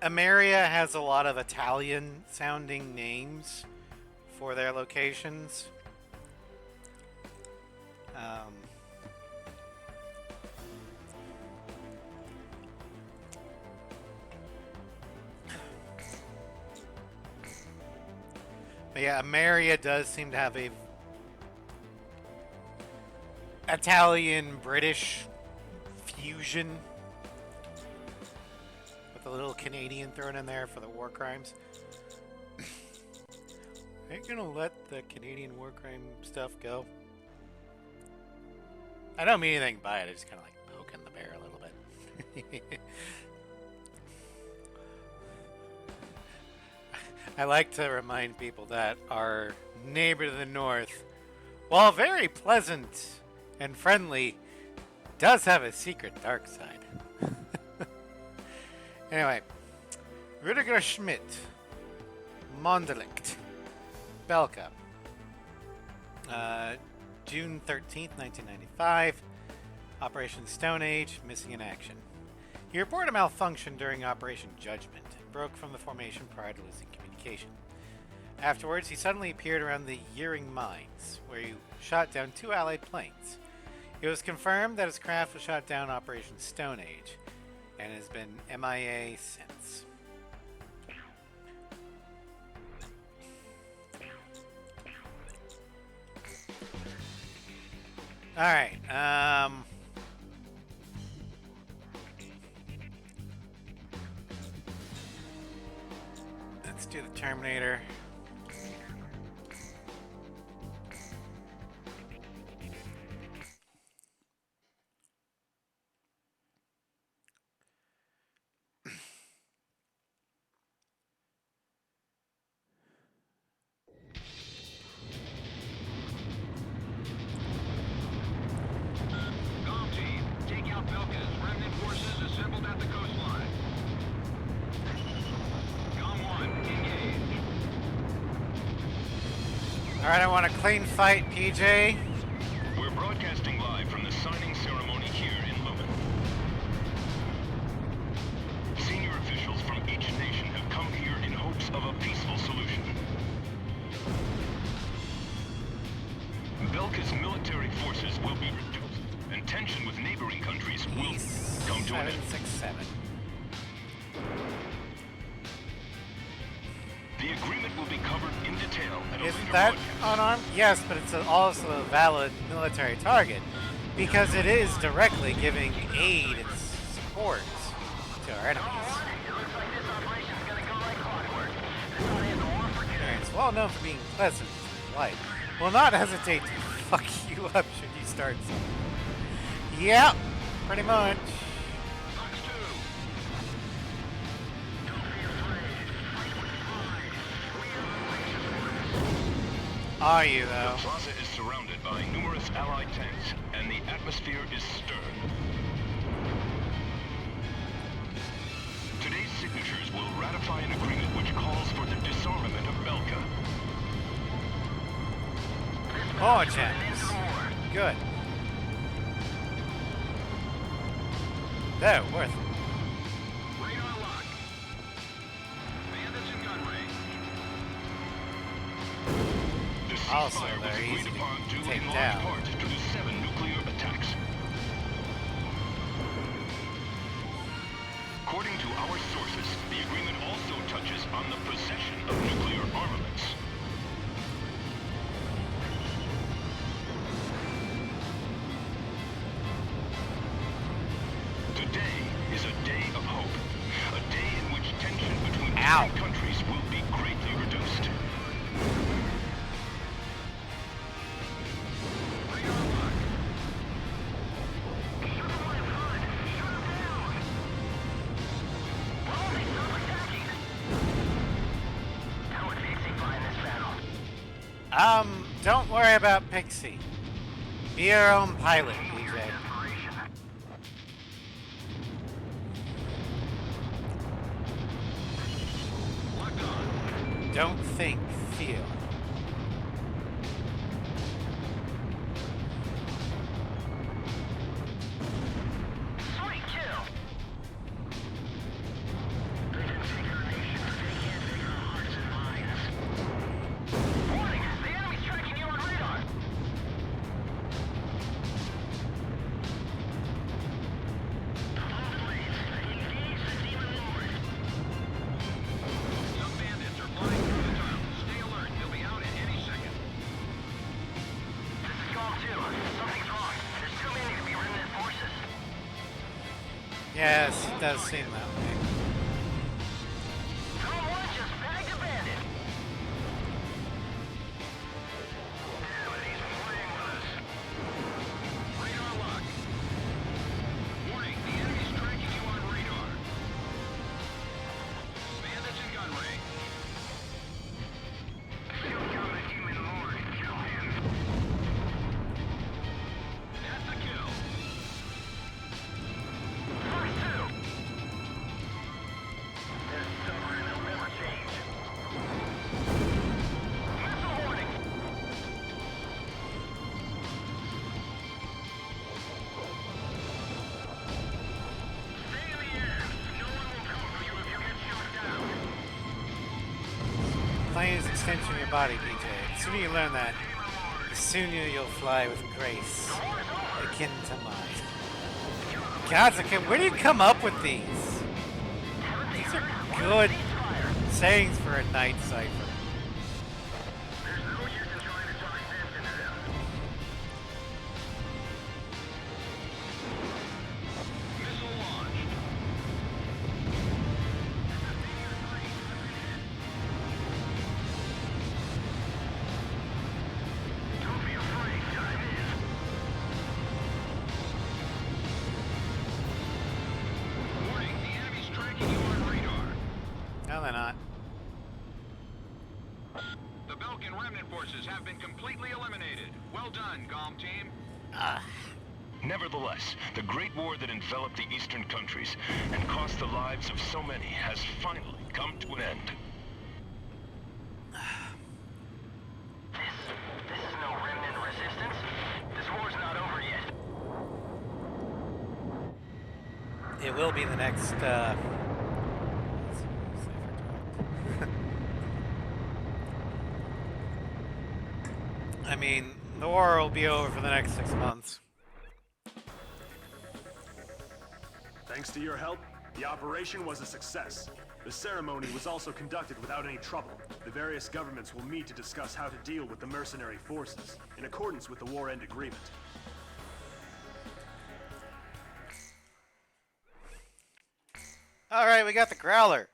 Ameria has a lot of Italian sounding names for their locations. But yeah, Ameria does seem to have a Italian-British fusion with a little Canadian thrown in there for the war crimes. Are you gonna let the Canadian war crime stuff go? I don't mean anything by it. I just kind of like poking the bear a little bit. I like to remind people that our neighbor to the north, while very pleasant and friendly, does have a secret dark side. Anyway, Rüdiger Schmidt, Mondelicht, Belka, June 13th, 1995, Operation Stone Age, missing in action. He reported a malfunction during Operation Judgment and broke from the formation prior to losing communication. Afterwards, he suddenly appeared around the Yering Mines, where he shot down 2 Allied planes. It was confirmed that his craft was shot down in Operation Stone Age, and has been MIA since. Alright, let's do the Terminator. Golf team, take out Belkan's remnant forces assembled at the coastline. Gom 1, engage. Alright, I want a clean fight, PJ. We're broadcasting live from the signing ceremony here in Lumen. Senior officials from each nation have come here in hopes of a peaceful solution. Belka's military forces will be reduced, and tension with neighboring countries will come to an end. 767. The agreement will be covered in detail at a Isn't later that broadcast. unarmed? Yes, but it's also a valid military target because it is directly giving aid and support to our enemies. It looks like this operation's gonna go like clockwork. This one is war for It's well known for being pleasant and polite. Will not hesitate to fuck you up should you start something. Yep, pretty much. Fox 2. Are you though? The plaza is surrounded by numerous Allied tanks, and the atmosphere is stern. Today's signatures will ratify an agreement which calls for the disarmament of Belka. Oh, champs. Good. They're worth it. Radar lock. Bandits in gun range. The Also, ceasefire was they're agreed easy to upon due take in large down. part to the 7 nuclear attacks. According to our sources, the agreement also touches on the possession of nuclear armaments. Today is a day of hope. A day in which tension between different countries will be greatly reduced. Don't worry about Pixie. Be your own pilot, DJ. Don't think, feel. Sweet kill! They can take our nation, but they can't take our hearts and minds. Warning! The enemy's tracking you on radar! Engage the Demon Lord! Some bandits are flying through the tunnel. Stay alert. They'll be out at any second. This is Calm 2. Something's wrong. There's too many to be remnant forces. Yes, it does seem that way. Calm 1 just bagged a bandit. Damn it, he's playing with us. Radar lock. Warning, the enemy's tracking you on radar. Bandits in gun range. Still kill the Demon Lord. Kill him. That's a kill. First 2. This stubborn, they'll never change. Missile warning. Stay in the air. No one will come for you if you get shot down. Plane is an extension of your body, DJ. The sooner you learn that, the sooner you'll fly with grace, akin to mine. Gods, where do you come up with these? These are good sayings for a night cipher. There's no use in trying to talk sense into them. Missile launched. Don't be afraid. Dive in. Warning, the enemy's tracking you on radar. No, they're not. The Belkan remnant forces have been completely eliminated. Well done, GOM team. Nevertheless, the great war that enveloped the eastern countries and cost the lives of so many has finally come to an end. This is no remnant resistance. This war's not over yet. It will be the next, I mean, the war will be over for the next 6 months. Thanks to your help, the operation was a success. The ceremony was also conducted without any trouble. The various governments will meet to discuss how to deal with the mercenary forces, in accordance with the war end agreement. All right, we got the Growler.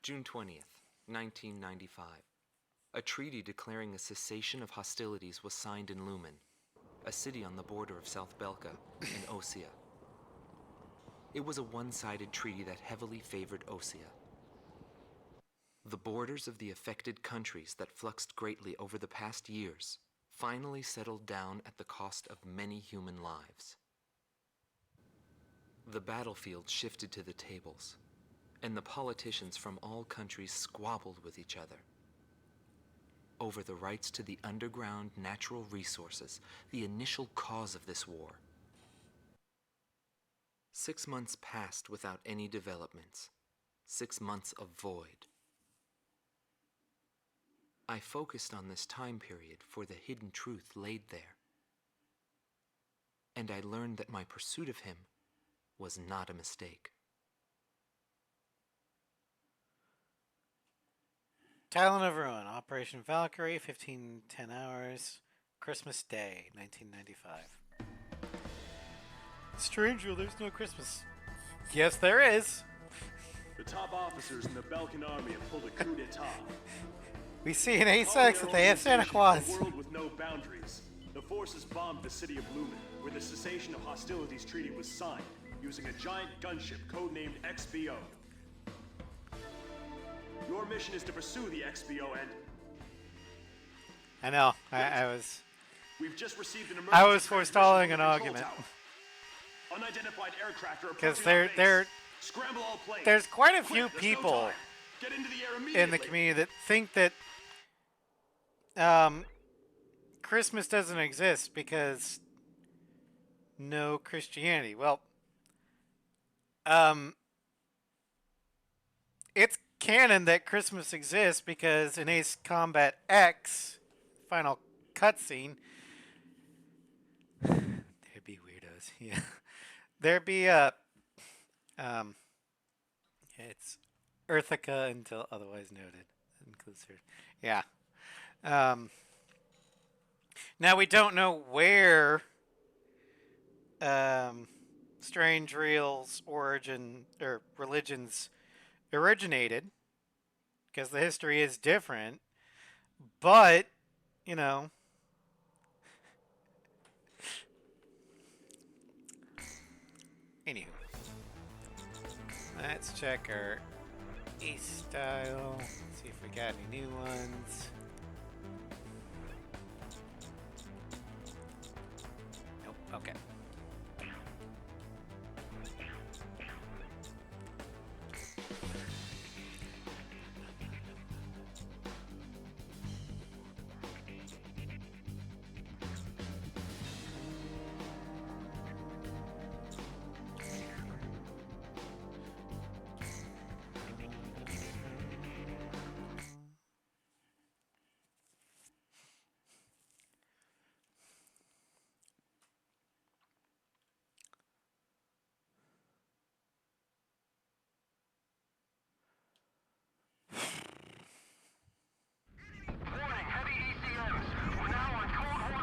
June 20th, 1995. A treaty declaring a cessation of hostilities was signed in Lumen, a city on the border of South Belka and Osea. It was a one-sided treaty that heavily favored Osea. The borders of the affected countries that fluxed greatly over the past years finally settled down at the cost of many human lives. The battlefield shifted to the tables, and the politicians from all countries squabbled with each other over the rights to the underground natural resources, the initial cause of this war. 6 months passed without any developments. 6 months of void, I focused on this time period for the hidden truth laid there. And I learned that my pursuit of him was not a mistake. Talon of Ruin, Operation Valkyrie, 1510 hours, Christmas Day, 1995. Stranger, there's no Christmas. Yes, there is. The top officers in the Belkan army have pulled a coup d'etat. We see in A6 that they have Santa Claus. A world with no boundaries. The forces bombed the city of Lumen, where the cessation of hostilities treaty was signed, using a giant gunship codenamed XBO. Your mission is to pursue the XBO and... I know. I was... We've just received an emergency... I was forestalling an argument. Unidentified aircraft are because Scramble all planes. there's quite a few Quick, there's people no time. Get into the air immediately. in the community that think that Christmas doesn't exist because no Christianity. Well, it's canon that Christmas exists because in Ace Combat X, final cutscene, there'd be weirdos. Yeah, there'd be it's Earthica until otherwise noted. Includes her. Yeah. Now we don't know where Strange Real's origin or religions originated, because the history is different. But you know, anywho, let's check our East style. See if we got any new ones. Nope. Okay.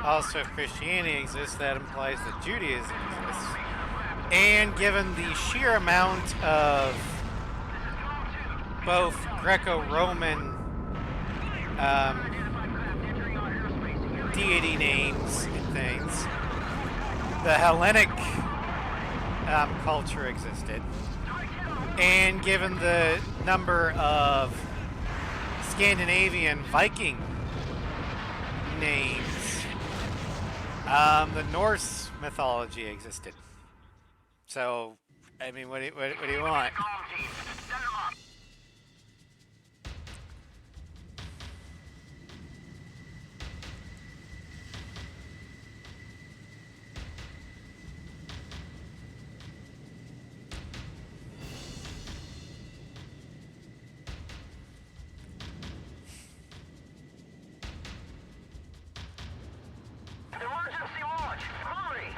Also, if Christianity exists, that implies that Judaism exists. And given the sheer amount of both Greco-Roman deity names and things, the Hellenic culture existed. And given the number of Scandinavian Viking names, the Norse mythology existed. So, I mean, what do you want? Emergency launch! Hurry!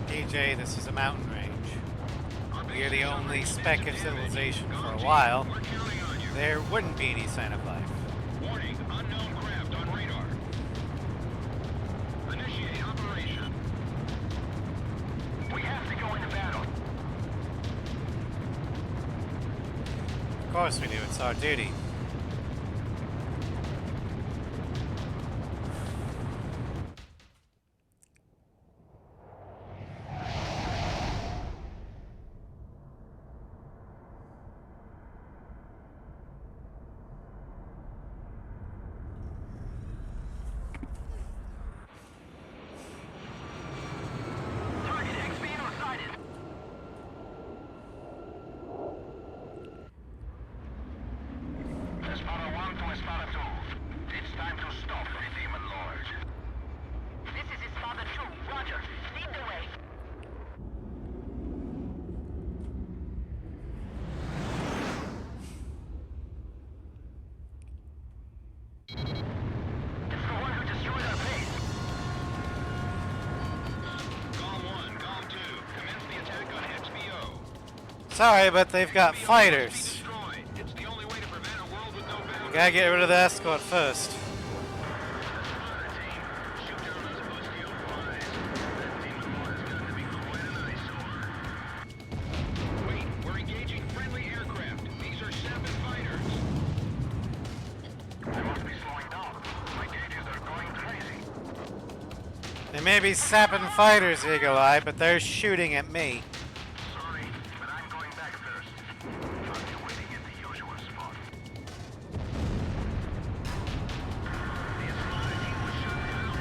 DJ, this is a mountain range. We are the only speck of civilization for a while. There wouldn't be any sign of life. Warning, unknown craft on radar. Initiate operation. We have to go into course we do. It's our duty. Target XPO sighted. Espada 1 to Espada 2. It's time to stop the Demon Lord. This is Espada 2. Roger. Lead the way. It's the one who destroyed our base. Golem 1, Golem 2. Commence the attack on XBO. Sorry, but they've got fighters. Destroyed. It's the only way to prevent a world with no We boundaries. gotta get rid of the escort first. Wait, we're engaging friendly aircraft. These are Sapin fighters. I must be slowing down. My gauges are going crazy. They may be sapping fighters, Eagle Eye, but they're shooting at me. Sorry, but I'm going back first. I'll be waiting in the usual spot. The Espada team was shut down.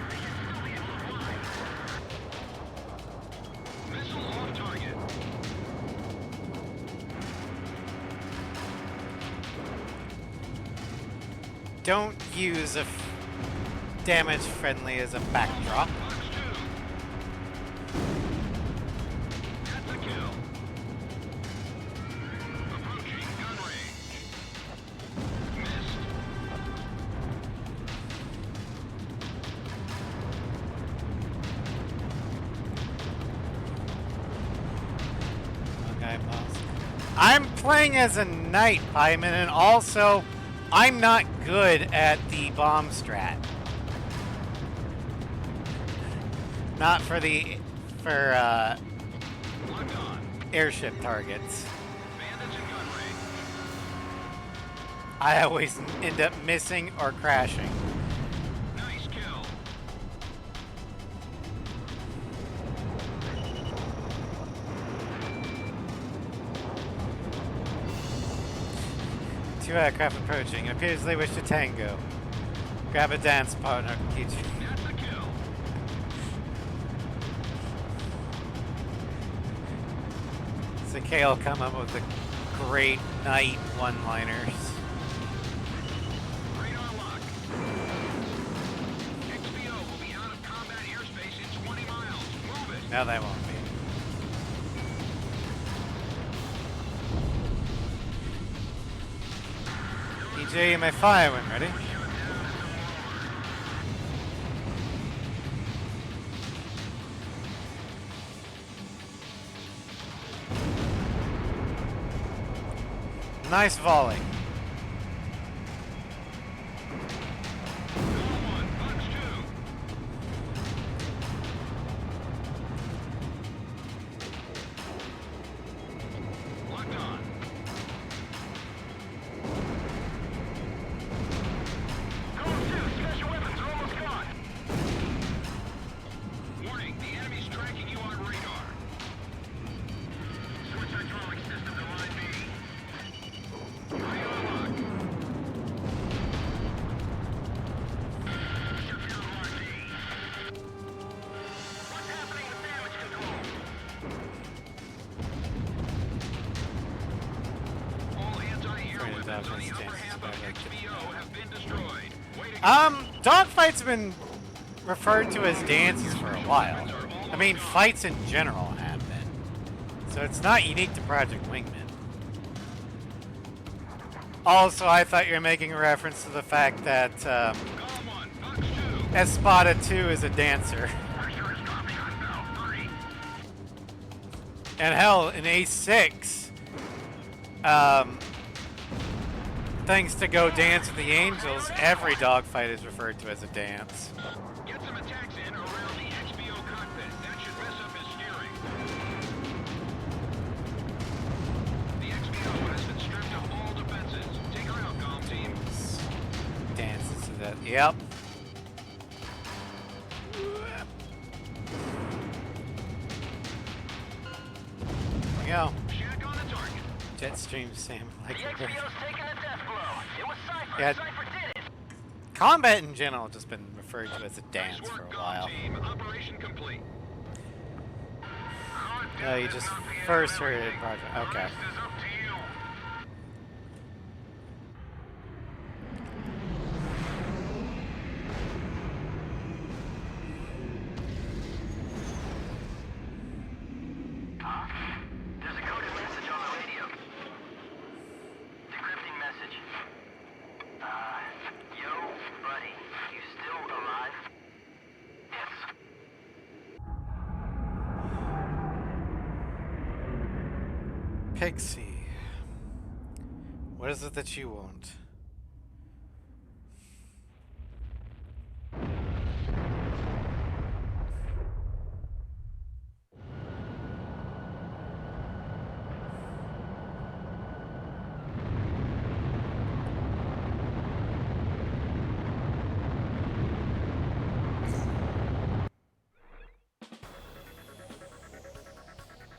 They should still be able to fly. Missile off target. Don't use a damage friendly as a backdrop. Box 2. That's a kill. Approaching gun range. Missed. Okay, I'm playing as a knight, Pyman, and also I'm not good at the bomb strat. Not for Locked on. airship targets. Bandits in gun range. I always end up missing or crashing. Nice kill. Two aircraft approaching. It appears they wish to tango. Grab a dance partner, Kichi. That's a kill. So Kale come up with the great knight one-liners. Radar lock. XBO will be out of combat airspace in 20 miles. Move it. No, they won't be. DJ, you may fire when ready. Nice volley. Golem 1, Box 2. Locked on. Golem 2, special weapons are almost gone. Warning, the enemy's tracking you on radar. Switch hydraulic system to line B. Radar lock. Shut down line B. What's happening with damage control? All anti-air Right, weapons on the that's upper half of standard. XBO have been destroyed. Waiting. Dogfights have been referred to as dances for a while. I mean, fights in general have been. So it's not unique to Project Wingman. Also, I thought you were making a reference to the fact that Golem 1, Box 2. Espada 2 is a dancer. Pressure is dropping on valve 3. And hell, in A6, thanks to Go Dance with the Angels, every dogfight is referred to as a dance. Get some attacks in around the XBO cockpit. That should mess up his steering. Yep. Go. Shack on the target. Jetstream Sam like The a bird. XBO's taking a death blow. It was Cypher. Yeah. Cypher did it. Combat in general has just been referred to as a dance Nice for work, a Gum while. Team. Operation complete. No, you just first heard it in Project. Okay. Rest is up to you. There's a coded message on the radio. Decrypting message. Yo, buddy. You still alive? Yes. Pixie. What is it that you want?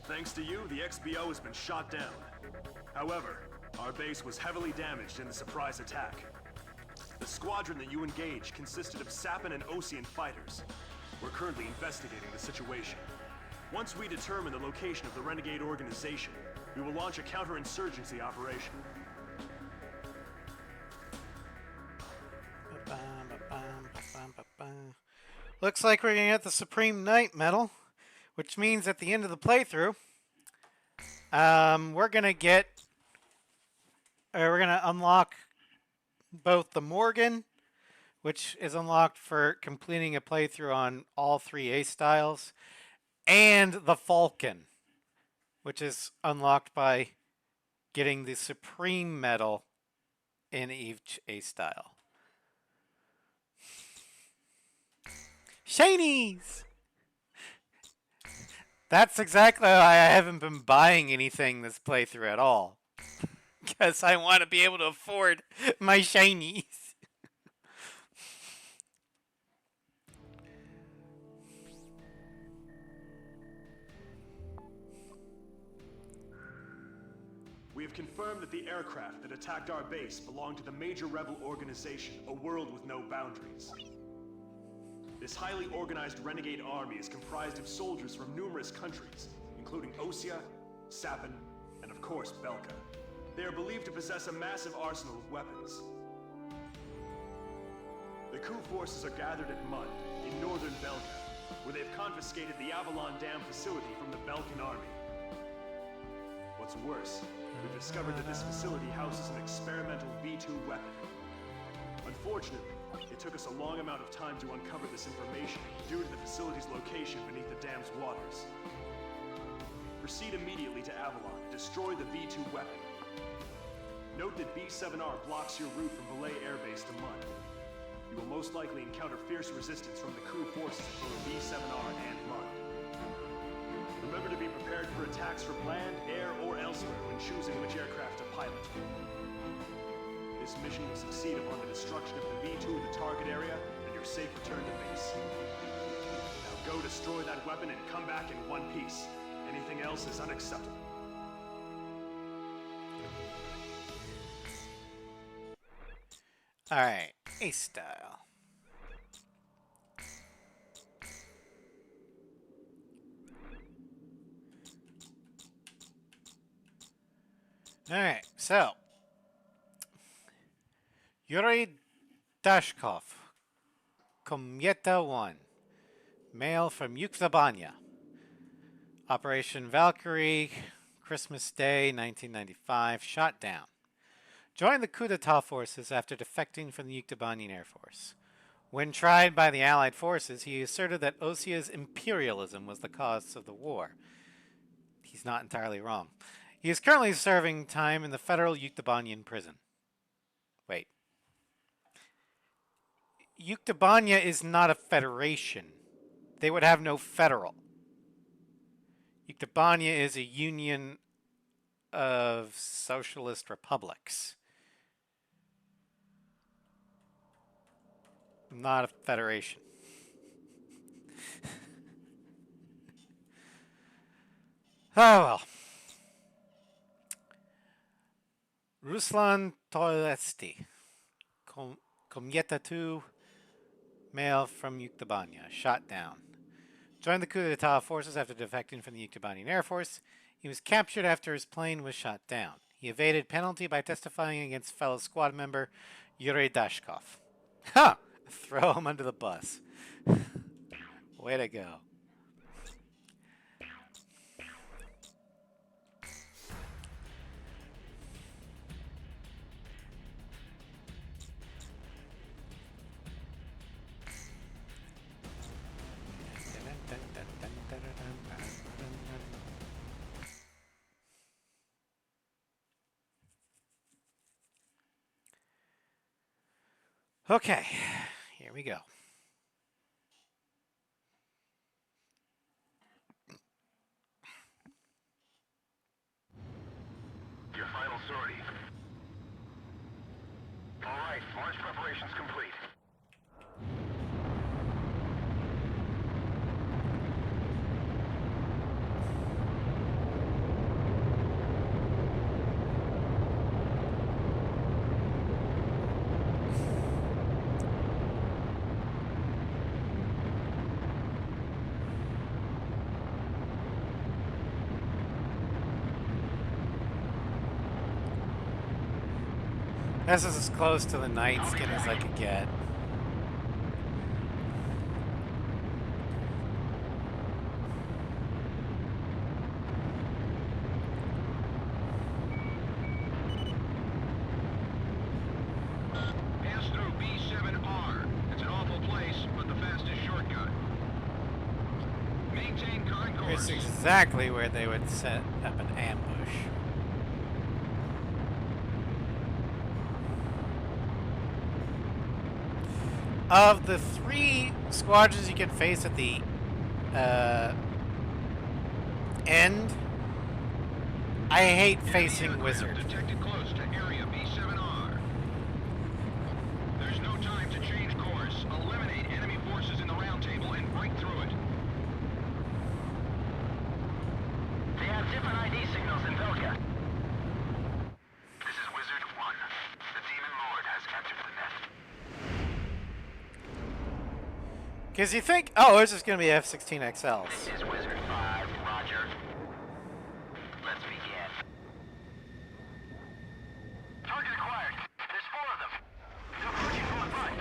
Thanks to you, the XBO has been shot down. However, our base was heavily damaged in the surprise attack. The squadron that you engaged consisted of Sappan and Osean fighters. We're currently investigating the situation. Once we determine the location of the renegade organization, we will launch a counterinsurgency operation. Looks like we're gonna get the Supreme Knight medal, which means at the end of the playthrough, we're gonna unlock both the Morgan, which is unlocked for completing a playthrough on all 3 A styles, and the Falcon, which is unlocked by getting the Supreme medal in each A style. Shinies! That's exactly why I haven't been buying anything this playthrough at all. Because I want to be able to afford my shinies. We have confirmed that the aircraft that attacked our base belonged to the major rebel organization, A World with No Boundaries. This highly organized renegade army is comprised of soldiers from numerous countries, including Osea, Sappan, and of course Belkan. They are believed to possess a massive arsenal of weapons. The coup forces are gathered at Mund, in northern Belkan, where they have confiscated the Avalon Dam facility from the Belkan army. What's worse, we've discovered that this facility houses an experimental V2 weapon. Unfortunately, it took us a long amount of time to uncover this information due to the facility's location beneath the dam's waters. Proceed immediately to Avalon and destroy the V2 weapon. Note that B7R blocks your route from Belay Air Base to Mund. You will most likely encounter fierce resistance from the crew forces of both B7R and Mund. Remember to be prepared for attacks from land, air, or elsewhere when choosing which aircraft to pilot. This mission will succeed upon the destruction of the V2 in the target area and your safe return to base. Now go destroy that weapon and come back in one piece. Anything else is unacceptable. Alright, A style. Alright, so Yuri Dashkov, Komieta 1, male from Yuktabanya. Operation Valkyrie, Christmas Day, 1995, shot down. Joined the coup d'etat forces after defecting from the Yuktabanyan Air Force. When tried by the Allied forces, he asserted that Osea's imperialism was the cause of the war. He's not entirely wrong. He is currently serving time in the federal Yuktabanyan prison. Wait. Yuktabanya is not a federation. They would have no federal. Yuktabanya is a union of socialist republics. not a federation. Oh well. Ruslan Toilesti, Komieta 2, male from Yuktabanya, shot down. Joined the coup d'etat forces after defecting from the Yuktabanian Air Force. He was captured after his plane was shot down. He evaded penalty by testifying against fellow squad member Yuri Dashkov. Ha! Throw him under the bus. Way to go. Okay, here we go. Your final sortie. All right, launch preparations complete. This is as close to the night skin as I could get. Pass through B7R. It's an awful place, but the fastest shortcut. Maintain current course. It's exactly where they would set up an ambush. Of the 3 squadrons you can face at the end, I hate facing Wizard. Detected close to area B7R. There's no time to change course. Eliminate enemy forces in the round table and break through it. They have different ID signals in Belkan. This is Wizard 1. The Demon Lord has captured the net. Because you think, oh, it's just going to be F-16XLs. This is Wizard 5, Roger. Let's begin. Target acquired. There's 4 of them. They're approaching from the front.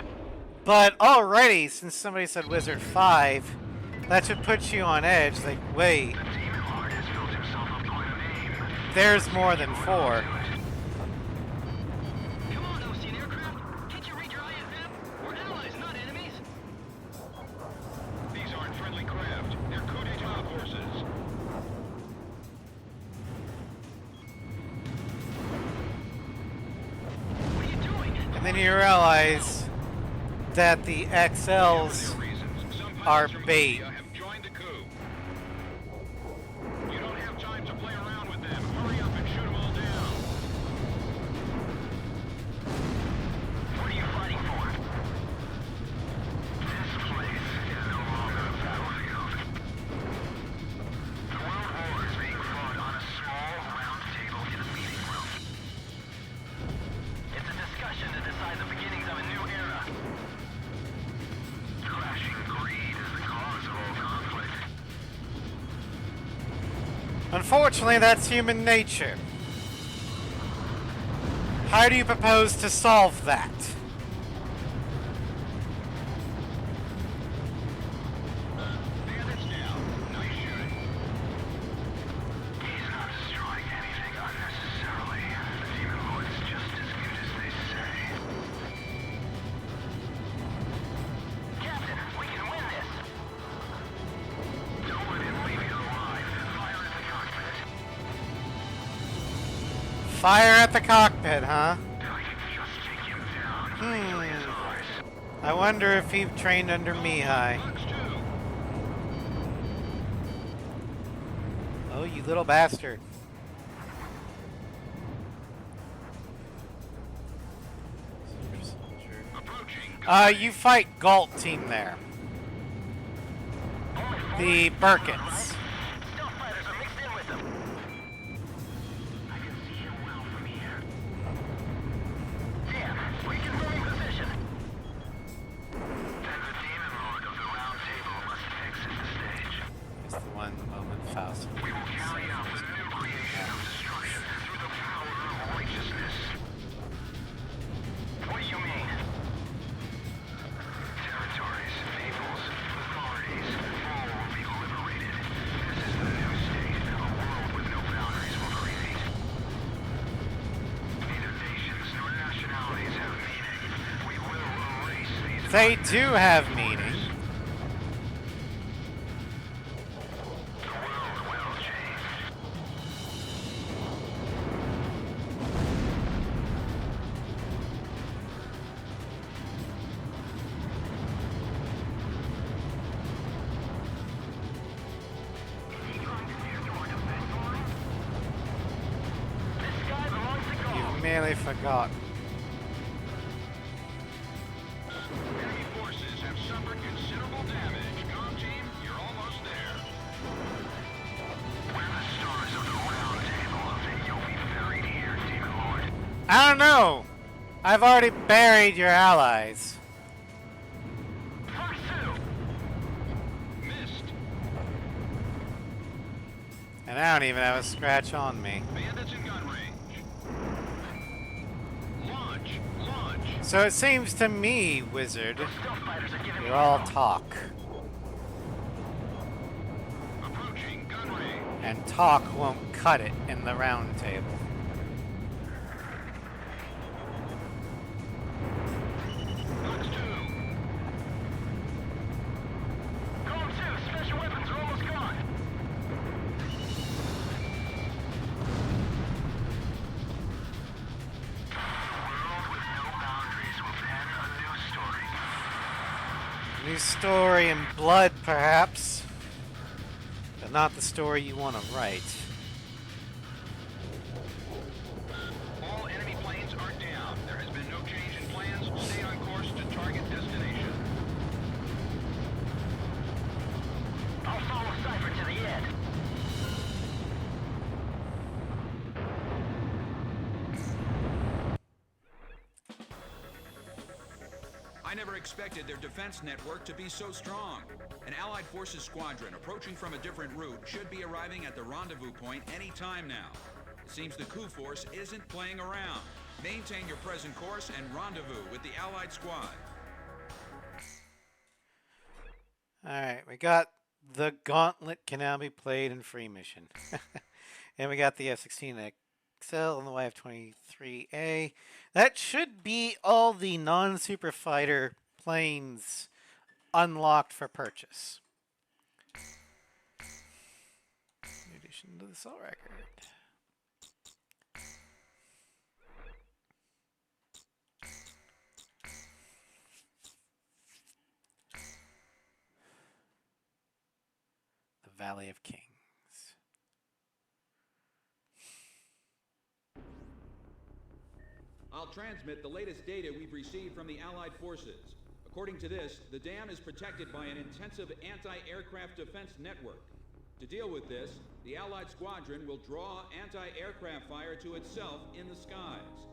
But already, since somebody said Wizard 5, that should put you on edge. Like, wait, The Demon Lord has built himself up quite a name. there's more than 4. Come on, Ocean aircraft. Can't you read your IFM? We're allies, not enemies. These aren't friendly craft. They're coup d'etat forces. What are you doing? And then you realize that the XLs For their reasons, some are pilots from bait. India have joined the coup. You don't have time to play around with them. Hurry up and shoot them all down. What are you fighting for? This place is no longer a battlefield. The World War is being fought on a small round table in a meeting room. It's a discussion to decide the beginnings of a new era. Crashing greed is the cause of all conflict. Unfortunately, that's human nature. How do you propose to solve that? Bandits down. Nice shooting. He's not destroying anything unnecessarily. The Demon Lord is just as good as they say. Captain, we can win this. Don't let him leave you alive. Fire at the cockpit. Fire at the cockpit, huh? I can just take him down. Between his eyes. I wonder if he trained under Mihai. Bugs too. Oh, you little bastard. Approaching Gunnery. You fight Galt team there. The Birkins. Stealth fighters are mixed in with them. I can see him well from here. Damn, reconfirming position. Then the demon lord of the round table must exit the stage. It's the one moment Faust. We will carry out the new creation of destruction through the power of righteousness. What do you mean? Territories, peoples, authorities, all will be liberated. This is the new state, a world with no boundaries will create. Neither nations nor nationalities have meaning. We will erase these. They do have meaning. The world will change. Is he trying to steer through our defense line? This guy belongs to God. You've merely forgotten. Enemy forces have suffered considerable damage. Com team, you're almost there. We're the stars of the round table, and you'll be buried here, Demon Lord. I don't know. I've already buried your allies. Fox 2! Missed. And I don't even have a scratch on me. Bandits in gun range. Launch. Launch. So it seems to me, Wizard, Stealth fighters are giving me you're all hell. talk. Approaching gun range. And talk won't cut it in the round table. Fox 2. Column 2, special weapons are almost gone. World with no boundaries will pen a new story. New story in blood, perhaps. But not the story you want to write. All enemy planes are down. There has been no change in plans. Stay on course to target destination. I'll follow Cypher to the end. I never expected their defense network to be so strong. An Allied Forces squadron approaching from a different route should be arriving at the rendezvous point any time now. It seems the coup force isn't playing around. Maintain your present course and rendezvous with the Allied squad. Alright, we got the gauntlet can now be played in free mission. And we got the F-16 XL and the YF-23A. That should be all the non-super fighter planes unlocked for purchase. In addition to the assault record. The Valley of Kings. I'll transmit the latest data we've received from the Allied forces. According to this, the dam is protected by an intensive anti-aircraft defense network. To deal with this, the Allied squadron will draw anti-aircraft fire to itself in the skies.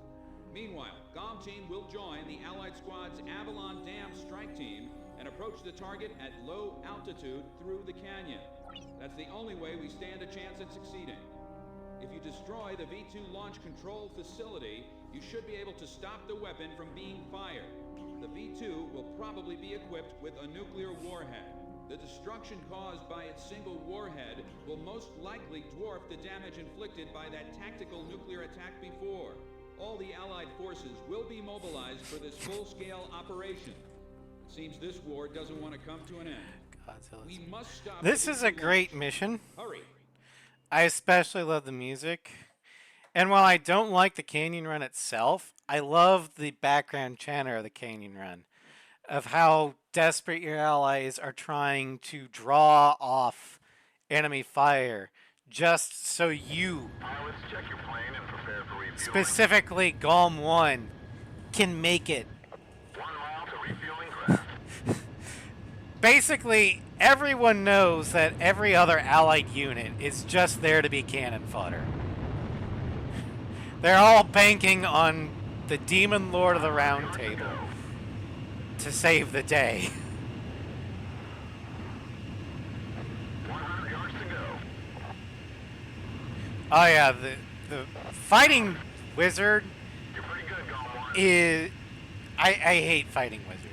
Meanwhile, GOM team will join the Allied squad's Avalon Dam strike team and approach the target at low altitude through the canyon. That's the only way we stand a chance at succeeding. If you destroy the V-2 launch control facility, you should be able to stop the weapon from being fired. The V-2 will probably be equipped with a nuclear warhead. The destruction caused by its single warhead will most likely dwarf the damage inflicted by that tactical nuclear attack before. All the Allied forces will be mobilized for this full-scale operation. It seems this war doesn't want to come to an end. We must stop. This is a great mission. Hurry. I especially love the music. And while I don't like the canyon run itself, I love the background chanter of the canyon run. Of how desperate your allies are trying to draw off enemy fire just so you, Pilots, check your plane and prepare for refueling. specifically GOM 1, can make it. 1 mile to refuel. basically, everyone knows that every other Allied unit is just there to be cannon fodder. They're all banking on the Demon Lord of the Round Table to save the day. 100 yards to go. Oh yeah, the fighting wizard You're pretty good, Gone is... I hate fighting wizard.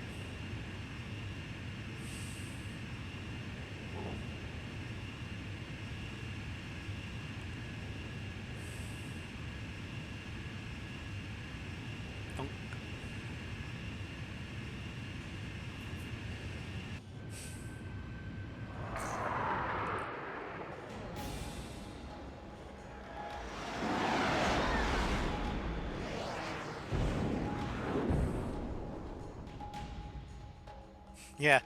Yeah.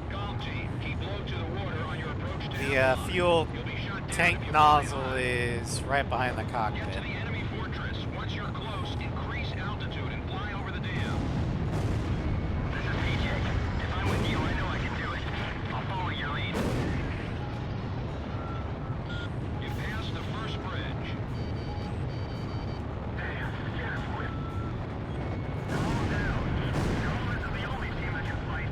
Golf team, keep low to the water on your approach to The Avalon. fuel You'll be shot down tank if you nozzle fall behind. is right behind the Get cockpit. to the enemy fortress. Once you're close, increase altitude and fly over the dam. This is PJ. If I'm with you, I know I can do it. I'll follow your lead. You passed the first bridge. Calm down. Y'all isn't the only team that can fight.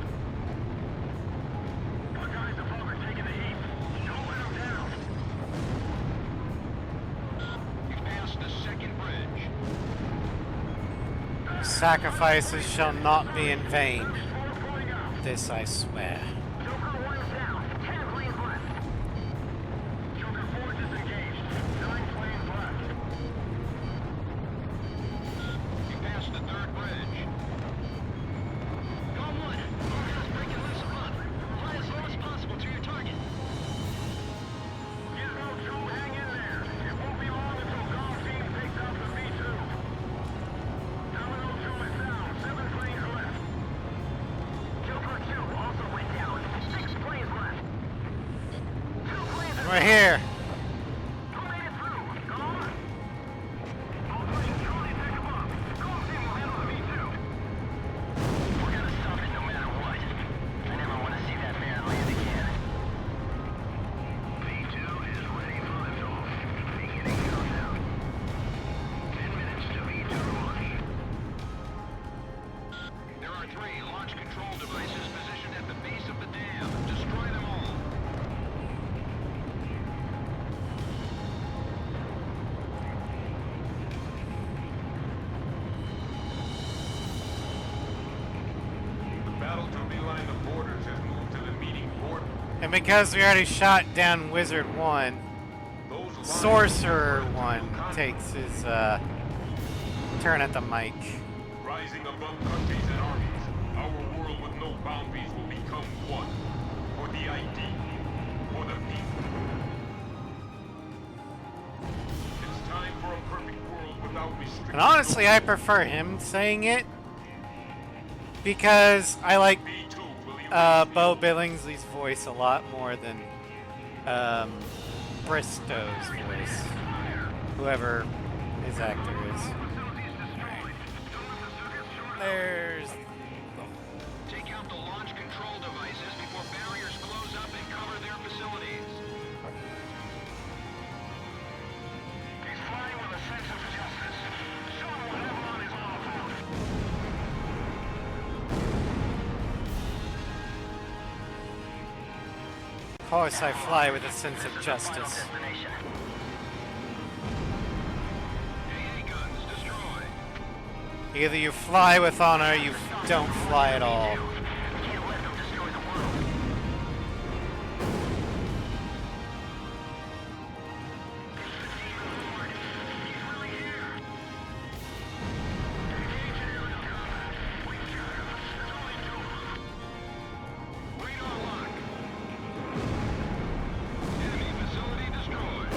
Our guys above are taking the heat. Don't let them down. You passed the second bridge. Sacrifices shall not be in vain. Four pulling out. This I swear. Joker 1's down. 10 planes left. Joker 4 disengaged. 9 planes left. You passed the third bridge. Gone 1. Orbital's breaking loose above. Fly as low as possible to your target. Gizmo 2, hang in there. It won't be long until Golf Team takes out the V2. Domino 2 is down. 7 planes left. Joker 2 also went down. 6 planes left. 2 planes are We're here. Who made it through? Gone? All planes, Charlie back above. Golf Team will handle the V2. We're gonna stop it no matter what. I never want to see that man land again. V2 is ready for liftoff. Beginning countdown. 10 minutes to V2 launch. There are 3 launch control devices positioned at the base of the dam. Destroy them all. The battle to realign the borders has moved to the meeting port. And because we already shot down Wizard 1, Sorcerer 1 takes his turn at the mic. Rising above countries and armies, our world with no boundaries will become one. For the ID, for the people. It's time for a perfect world without restrictions. And honestly, I prefer him saying it because I like V2 will erase Bo Billingsley's voice a lot more than Bristow's voice, whoever his actor is. There's Take out the launch control devices before barriers close up and cover their facilities. He's flying with a sense of justice. Show him what Avalon is all about. Of course I fly with a sense of justice. Destination. AA guns destroyed. Either you fly with honor, or you don't fly at all. Can't let them destroy the world. He's really here. Engage in aerial combat. We've got him. There's only 2 of them. Radar lock. Enemy facility destroyed.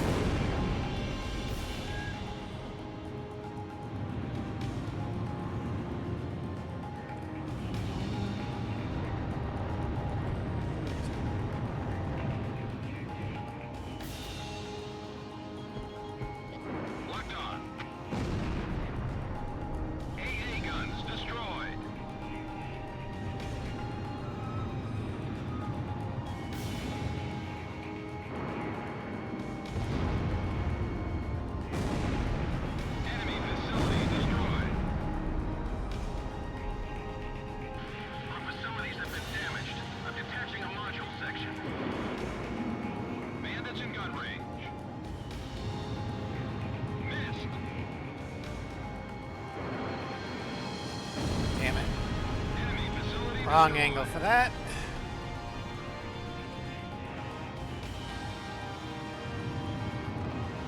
Wrong angle for that.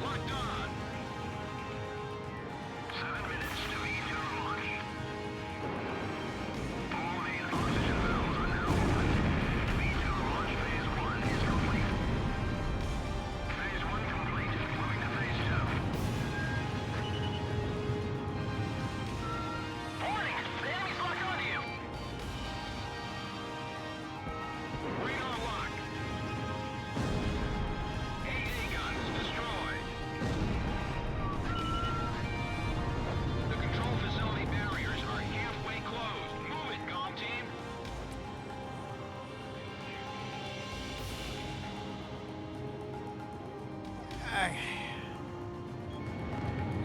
Locked on. 7 minutes to begin your launch. All main oxygen valves are now open. V2 launch phase 1 is complete. Phase 1 complete. Moving to phase 2. Warning! The enemy's locked onto you! Radar lock. 8A guns destroyed. The control facility barriers are halfway closed. Move it, comm team.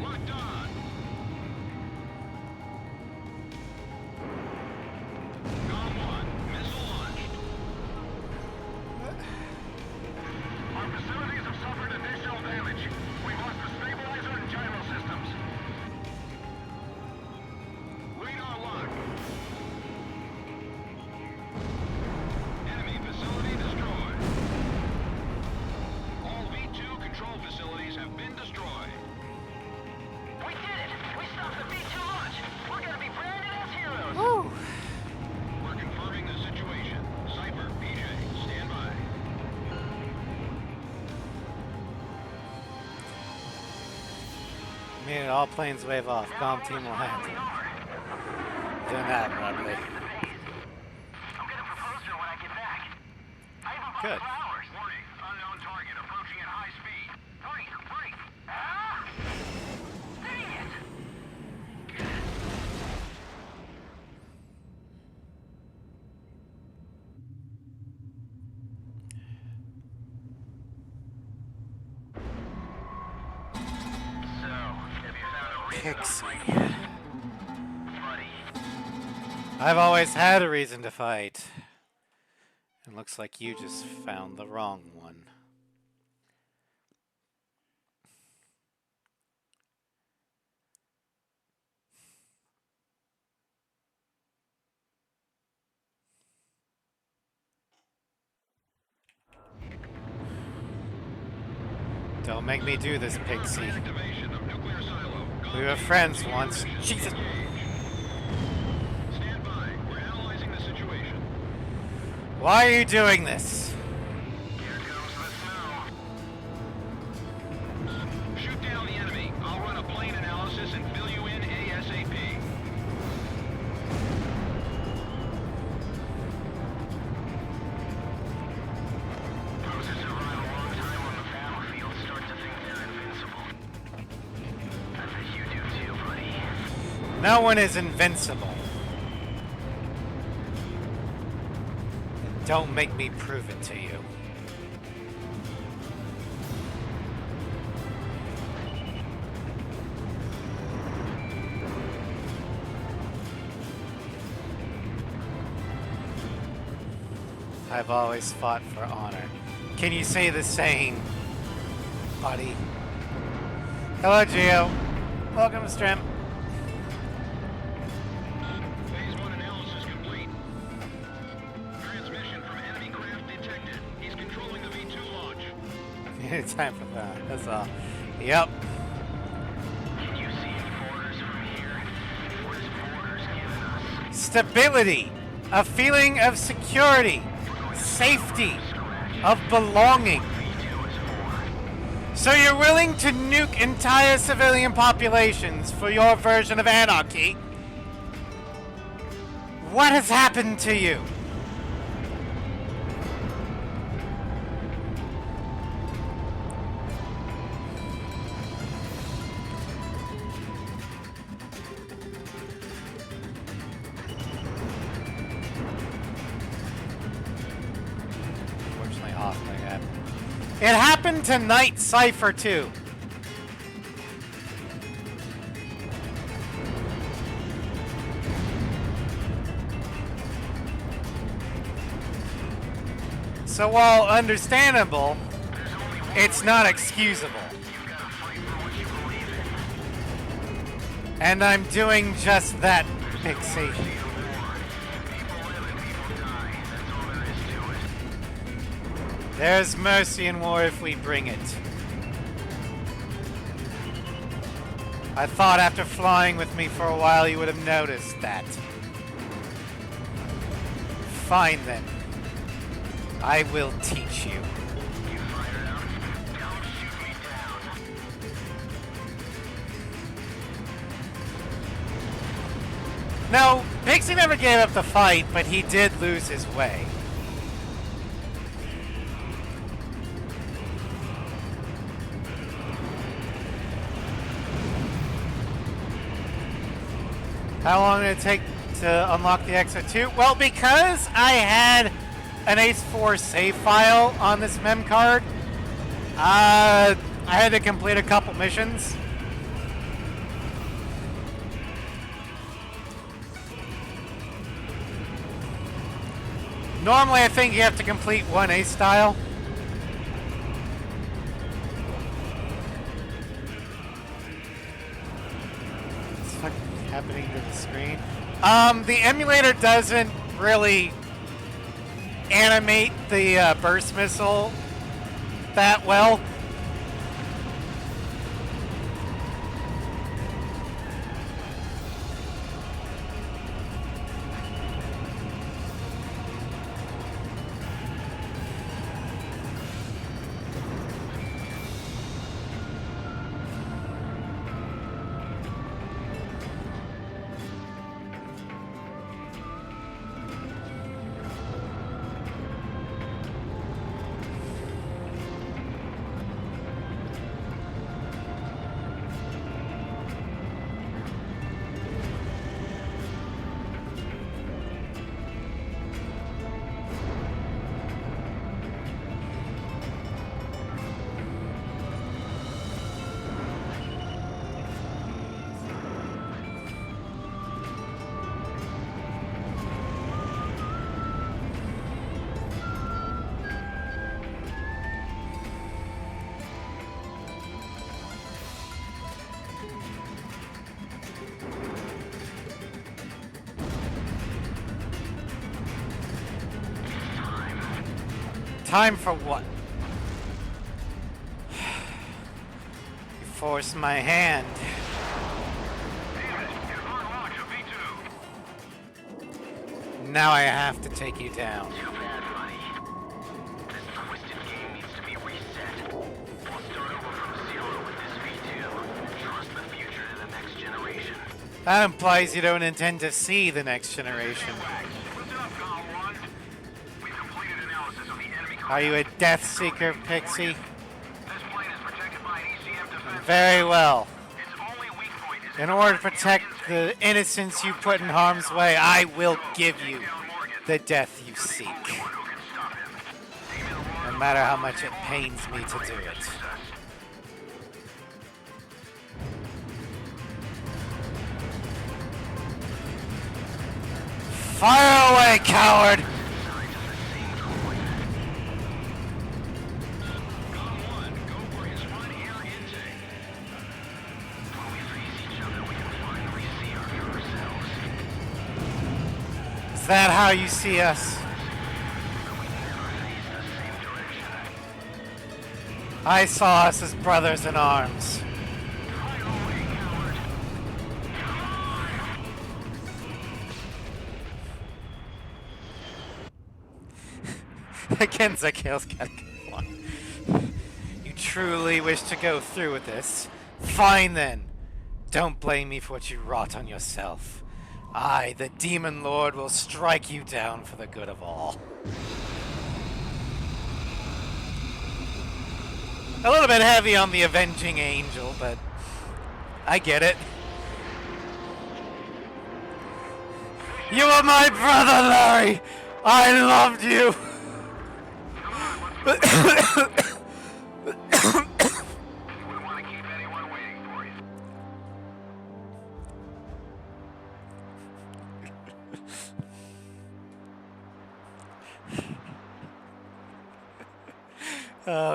Locked on. Comm 1, missile launched. Our facilities have suffered additional damage. We've lost the stabilizer and gyro systems. Radar lock. Enemy facility destroyed. All V2 control facilities have been destroyed. We did it! We stopped the B2 launch! We're gonna be branded as heroes! Woo! We're confirming the situation. Cypher, PJ, stand by. Made it, all planes wave off. Bomb team will land. Doing that probably. I'm gonna propose her when I get back. I even bought Good. flowers. Warning, unknown target approaching at high speed. Hurry, hurry! Ah! Dang it! So, have you found a reason Pixie. to fight yet? Buddy. I've always had a reason to fight. It looks like you just found the wrong one. Don't make me do this, Pixie. Activation of nuclear silo. We were friends once. Jesus. Stand by. We're analyzing the situation. Why are you doing this? Here comes the snow. Shoot down the enemy. I'll run a plane analysis and fill you in ASAP. Those who survive a long time on the battlefield start to think they're invincible. I bet you do too, buddy. No one is invincible. Don't make me prove it to you. I've always fought for honor. Can you say the same, buddy? Hello, Gio. Welcome to stream. Phase 1 analysis complete. Transmission from enemy craft detected. He's controlling the V2 launch. Time for that. That's all. Yep. Can you see any borders from here? What is borders giving us? Stability, a feeling of security, safety, of belonging. V2 is for. So you're willing to nuke entire civilian populations for your version of anarchy? What has happened to you? Unfortunately, off like that. It happened to Night Cypher too. So while understandable, it's not excusable. And I'm doing just that, Pixie. There's mercy in war if we bring it. I thought after flying with me for a while you would have noticed that. Fine then. I will teach you. You fired up? Don't shoot me down. No, Pixie never gave up the fight, but he did lose his way. How long did it take to unlock the XO2? Well, because I had an Ace 4 save file on this mem card, I had to complete a couple missions. Normally, I think you have to complete one Ace style. What's fucking happening to the screen? The emulator doesn't really animate the burst missile that well. Time for what? You forced my hand. Damn it, you've unlocked a V2. Now I have to take you down. Too bad, buddy. This twisted game needs to be reset. We'll start over from zero with this V2. Trust the future to the next generation. That implies you don't intend to see the next generation. Listen up, Call 1. We've completed analysis of the enemy. Are you a Death Seeker, Pixie? This plane is protected by an ECM defense. Very well. Its only weak point is In order to protect the innocents you put in harm's way, I will give you the death you seek. No matter how much it pains me to do it. Fire away, coward! Is that how you see us? I saw us as brothers in arms. Again, Zakhail's gotta come on. You truly wish to go through with this? Fine then. Don't blame me for what you wrought on yourself. I, the Demon Lord, will strike you down for the good of all. A little bit heavy on the Avenging Angel, but I get it. You are my brother, Larry! I loved you! We want to keep anyone waiting for you.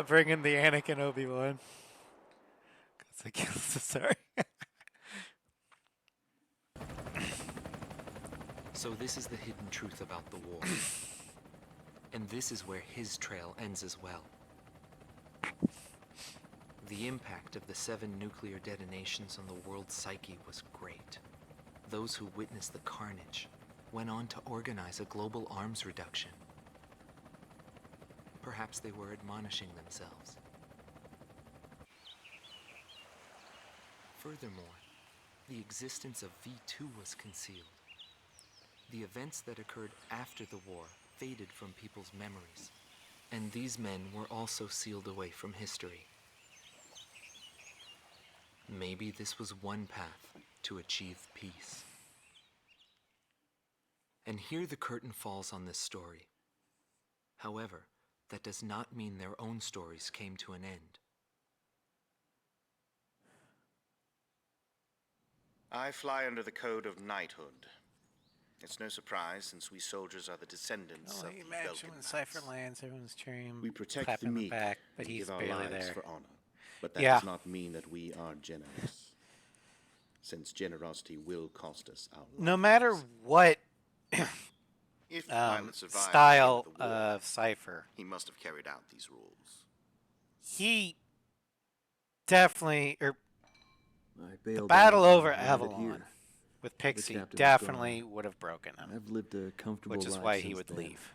Bring in the Anakin Obi-Wan. Sorry. So this is the hidden truth about the war. And this is where his trail ends as well. The impact of the 7 nuclear detonations on the world's psyche was great. Those who witnessed the carnage went on to organize a global arms reduction. Perhaps they were admonishing themselves. Furthermore, the existence of V2 was concealed. The events that occurred after the war faded from people's memories, and these men were also sealed away from history. Maybe this was one path to achieve peace. And here the curtain falls on this story. However, that does not mean their own stories came to an end. I fly under the code of knighthood. It's no surprise, since we soldiers are the descendants Oh, of you the imagine Belkan when Knights. Cypher lands, everyone's cheering him, We protect clapping the him meek back, but and he's give our barely lives there. for honor. But that Yeah. does not mean that we are generous, since generosity will cost us our lives. No matter what If the pilot survived style the end of the war, of Cypher, he must have carried out these rules. he definitely, or I the bailed battle out and over landed Avalon here. with Pixie captain is definitely gone. would have broken him, I've lived a comfortable which is life why he since would then, leave.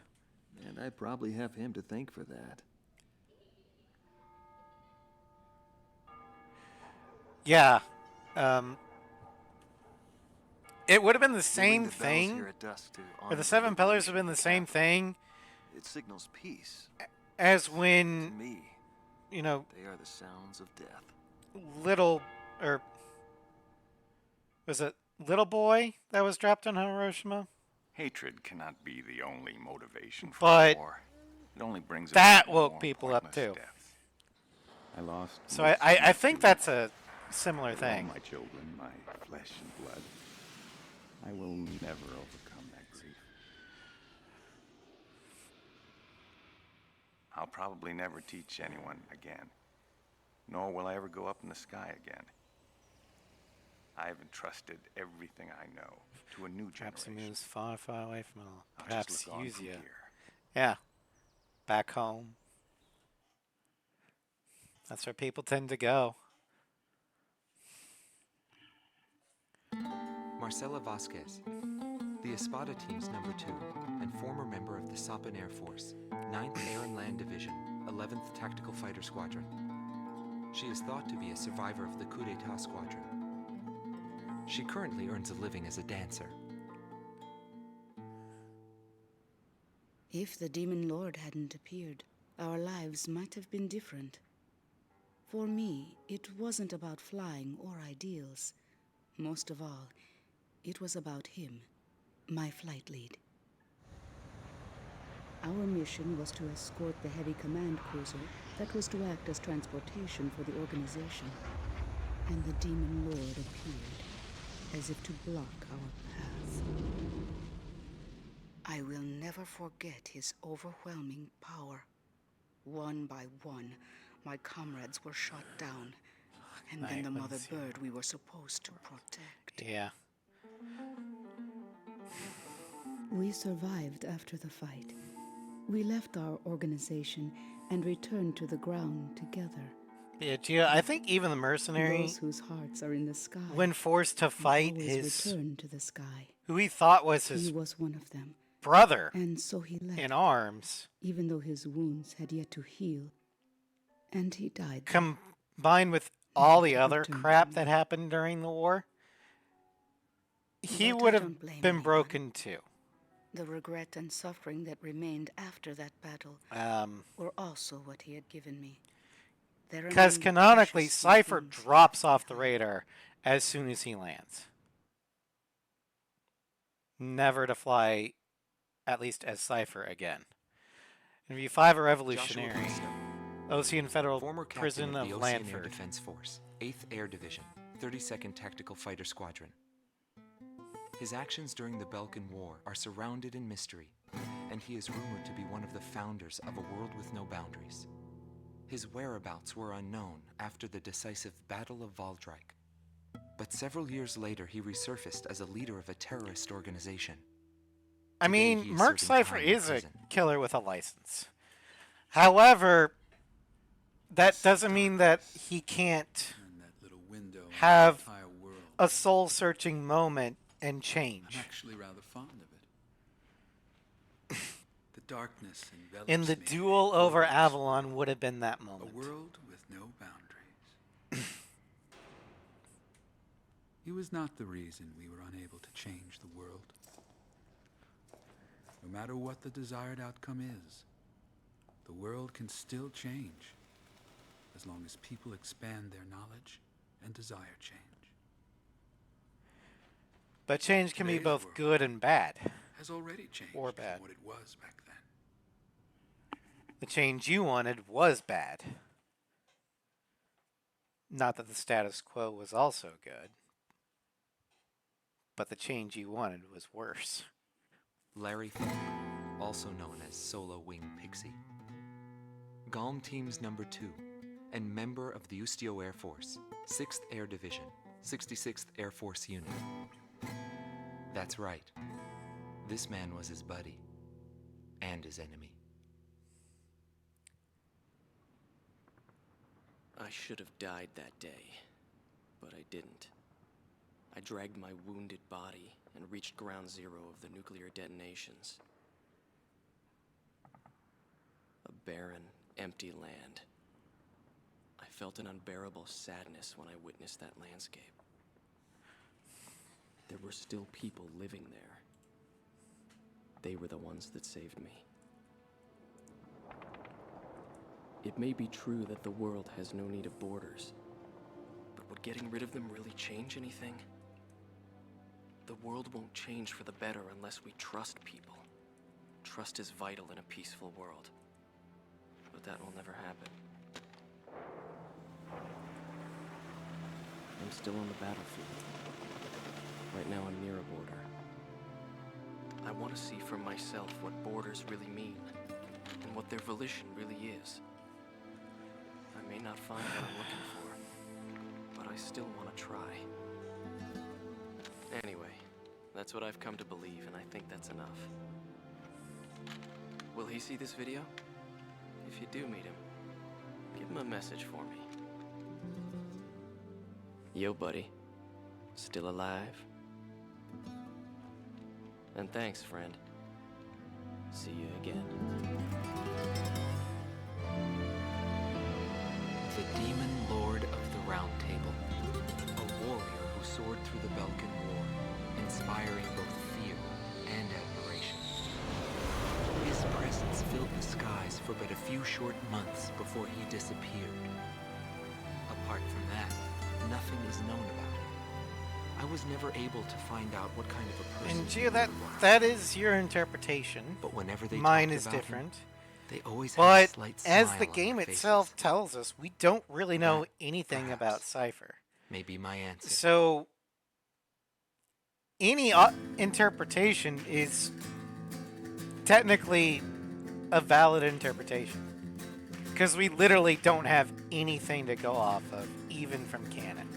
and I probably have him to thank for that. Yeah. It would have been the We ring same the bells thing, here at dusk to or honor the Seven Pillars liberation would have been of the same capital. thing It signals peace. as To when, me, you know, they are the sounds of death. little, or was it Little Boy that was dropped on Hiroshima? Hatred cannot be the only motivation for But war. It only brings that about woke more people up pointless too. deaths. I lost So most of I my think children. that's a similar All thing. my children, my flesh and blood. I will never overcome that grief. I'll probably never teach anyone again, nor will I ever go up in the sky again. I have entrusted everything I know to a new Perhaps he generation. moves far, far away from it all. I'll Perhaps just look on use from you. here. Yeah. Back home. That's where people tend to go. Marcela Vasquez, the Espada team's number 2 and former member of the Sapan Air Force, 9th Air and Land Division, 11th Tactical Fighter Squadron. She is thought to be a survivor of the coup d'etat squadron. She currently earns a living as a dancer. If the Demon Lord hadn't appeared, our lives might have been different. For me, it wasn't about flying or ideals. Most of all, it was about him, my flight lead. Our mission was to escort the heavy command cruiser that was to act as transportation for the organization. And the Demon Lord appeared, as if to block our path. I will never forget his overwhelming power. One by one, my comrades were shot down, and then the mother bird we were supposed to protect. Yeah. We survived after the fight. We left our organization and returned to the ground together. Yeah, Gio, I think even the mercenary, Those whose hearts are in the sky, when forced to fight always his, return to the sky. who he thought was He his was one of them, brother and so he left, in arms, even though his wounds had yet to heal. And he died there. combined with all the Never to other return crap from that me. happened during the war, he But I would have don't blame been anyone. broken too. The regret and suffering that remained after that battle were also what he had given me. There Because remained canonically, precious few Cypher things drops left off the behind. radar as soon as he lands. Never to fly, at least as Cypher again. In View 5, a Joshua revolutionary. Cristo, Ocean Federal former captain Prison of the of Ocean Air Landford. Defense Force, 8th Air Division, 32nd Tactical Fighter Squadron. His actions during the Belkan War are surrounded in mystery, and he is rumored to be one of the founders of a world with no boundaries. His whereabouts were unknown after the decisive Battle of Valdrike, but several years later he resurfaced as a leader of a terrorist organization. I Today mean, he is Merc serving Cypher time in is a prison. killer with a license. However, that doesn't mean that he can't And that little window on the have entire world. a soul-searching moment and I'm change. actually rather fond of it. The darkness envelops And the me. duel over Worlds. Avalon would have been that A moment. world with no boundaries. He was not the reason we were unable to change the world. No matter what the desired outcome is, the world can still change as long as people expand their knowledge and desire change. But change can be Today's both world good and bad. has already changed Or bad. from what it was back then. The change you wanted was bad. Not that the status quo was also good, but the change you wanted was worse. Larry Falk, also known as Solo Wing Pixie. GALM Team's number 2, and member of the Ustio Air Force, 6th Air Division, 66th Air Force Unit. That's right. This man was his buddy, and his enemy. I should have died that day, but I didn't. I dragged my wounded body and reached ground zero of the nuclear detonations. A barren, empty land. I felt an unbearable sadness when I witnessed that landscape. There were still people living there. They were the ones that saved me. It may be true that the world has no need of borders, but would getting rid of them really change anything? The world won't change for the better unless we trust people. Trust is vital in a peaceful world, but that will never happen. I'm still on the battlefield. Right now I'm near a border. I want to see for myself what borders really mean, and what their volition really is. I may not find what I'm looking for, but I still want to try. Anyway, that's what I've come to believe, and I think that's enough. Will he see this video? If you do meet him, give him a message for me. Yo, buddy. Still alive? And thanks, friend. See you again. The Demon Lord of the Round Table. A warrior who soared through the Belkan War, inspiring both fear and admiration. His presence filled the skies for but a few short months before he disappeared. Apart from that, nothing is known about him. I was never able to find out what kind of a person And he Gio, really was. that is your interpretation. But whenever they Mine talked is about him, different. they always had a But slight as smile the on game their itself faces. tells us, we don't really know That, anything perhaps, about Cypher. may be my answer. So any interpretation is technically a valid interpretation. Because we literally don't have anything to go off of, even from canon.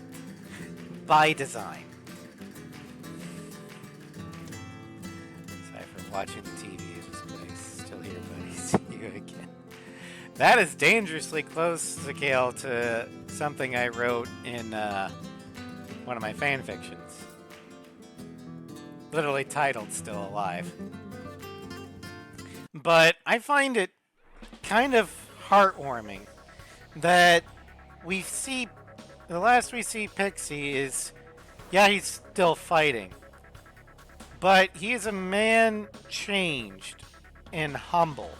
By design. Cypher watching the TV in this place. Still here, buddy. See you again. That is dangerously close, Zakale, to something I wrote in one of my fan fictions. Literally titled Still Alive. But I find it kind of heartwarming that we see, the last we see Pixie is, yeah, he's still fighting. But he is a man changed and humbled.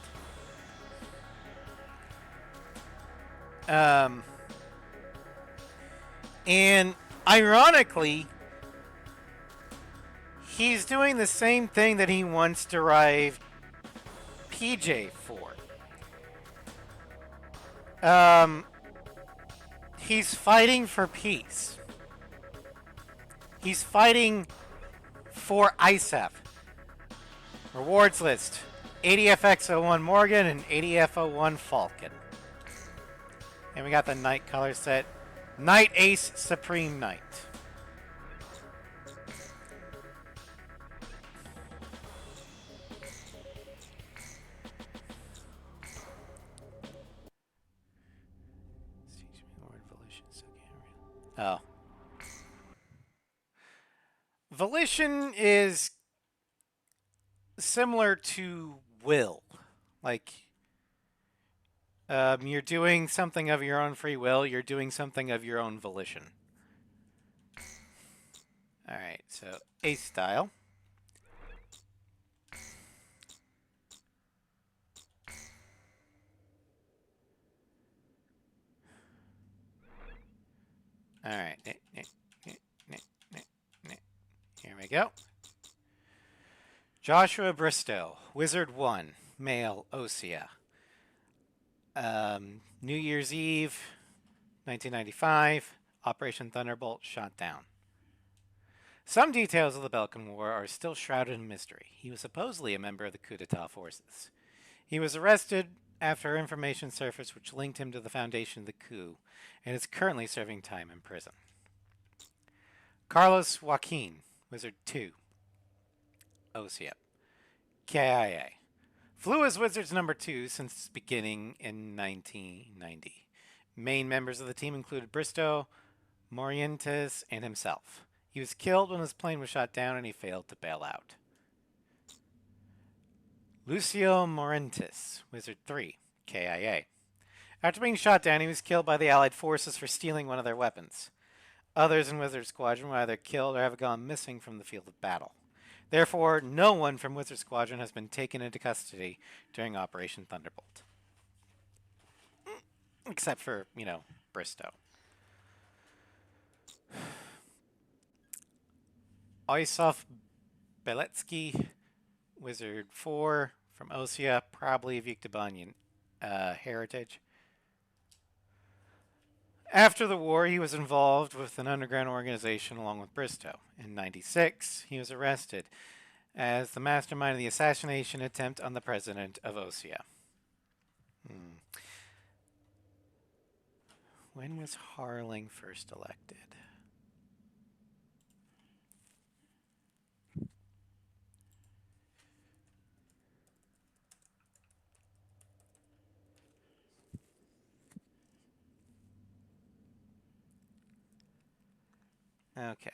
And ironically, he's doing the same thing that he once derived PJ for. He's fighting for peace. He's fighting for ISAF. Rewards list. ADFX01 Morgan and ADF01 Falcon. And we got the Knight color set. Knight Ace Supreme Knight. Oh. Volition is similar to will. Like, you're doing something of your own free will, you're doing something of your own volition. Alright, so Ace style. Alright. Here we go. Joshua Bristow, Wizard 1, male, Osea. New Year's Eve, 1995, Operation Thunderbolt shot down. Some details of the Belkan War are still shrouded in mystery. He was supposedly a member of the coup d'etat forces. He was arrested after information surfaced which linked him to the foundation of the coup, and is currently serving time in prison. Carlos Joaquin, Wizard 2, Osea. KIA. Flew as Wizards number 2 since its beginning in 1990. Main members of the team included Bristow, Morientes, and himself. He was killed when his plane was shot down and he failed to bail out. Lucio Morientes, Wizard 3, KIA. After being shot down, he was killed by the Allied forces for stealing one of their weapons. Others in Wizard Squadron were either killed or have gone missing from the field of battle. Therefore, no one from Wizard Squadron has been taken into custody during Operation Thunderbolt. Except for, Bristow. Oisov Beletsky, Wizard 4, from Osea, probably of Yuktobanian heritage. After the war, he was involved with an underground organization along with Bristow. In 96, he was arrested as the mastermind of the assassination attempt on the president of Osea. When was Harling first elected? Okay.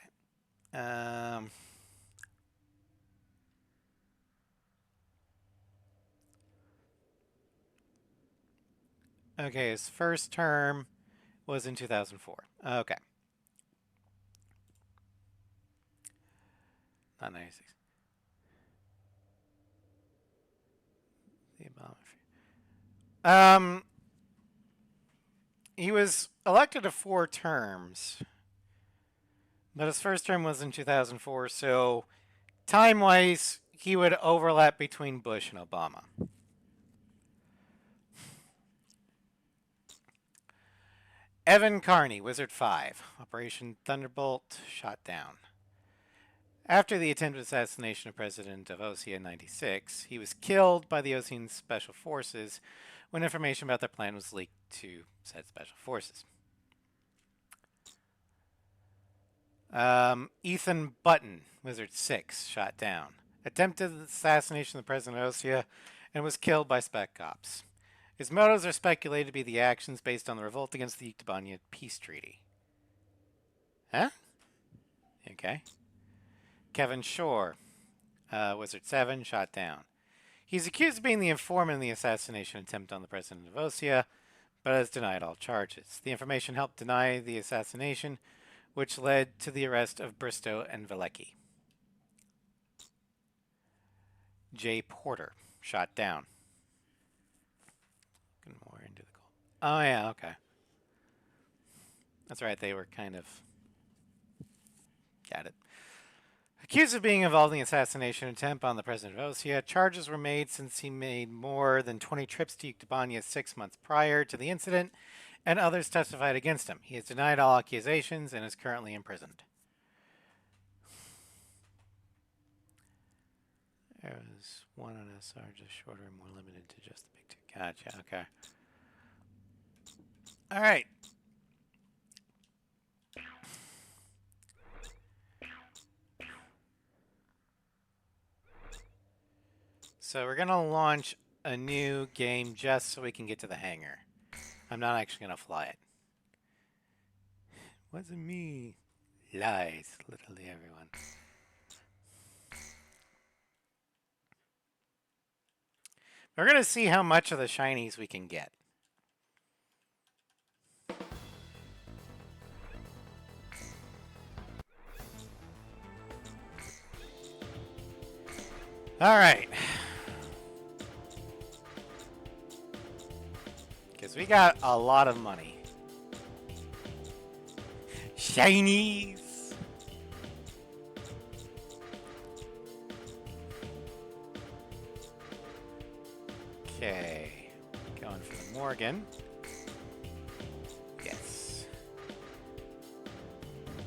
Okay, his first term was in 2004. Okay. Not 96. The Obama. He was elected to 4 terms, but his first term was in 2004, so time-wise, he would overlap between Bush and Obama. Evan Carney, Wizard 5, Operation Thunderbolt, shot down. After the attempted assassination of President of Osea in 96, he was killed by the Osean Special Forces when information about their plan was leaked to said Special Forces. Ethan Button, Wizard 6, shot down. Attempted assassination of the President of Osea and was killed by spec cops. His motives are speculated to be the actions based on the revolt against the Yuktobania peace treaty. Huh? Okay. Kevin Shore, Wizard 7, shot down. He's accused of being the informant in the assassination attempt on the president of Osea, but has denied all charges. The information helped deny the assassination, which led to the arrest of Bristow and Velecki. Jay Porter, shot down. Looking more into the goal. Oh, yeah, okay. That's right, they were kind of... Got it. Accused of being involved in the assassination attempt on the president of Osea, charges were made since he made more than 20 trips to Yuktobania 6 months prior to the incident, and others testified against him. He has denied all accusations and is currently imprisoned. There was one on SR, just shorter and more limited to just the big two. Gotcha, okay. All right. So we're going to launch a new game just so we can get to the hangar. I'm not actually going to fly it. Wasn't me. Lies, literally everyone. We're gonna see how much of the shinies we can get. All right. Because we got a lot of money. Shinies! Okay. Going for the Morgan. Yes.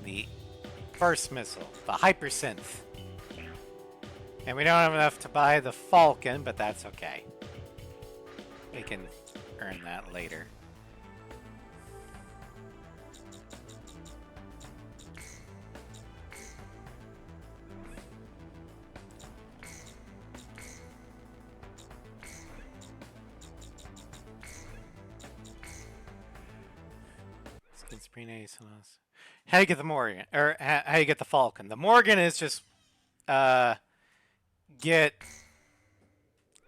The first missile. The Hypersynth. And we don't have enough to buy the Falcon, but that's okay. We can earn that later. How do you get the Morgan? Or how do you get the Falcon? The Morgan is just get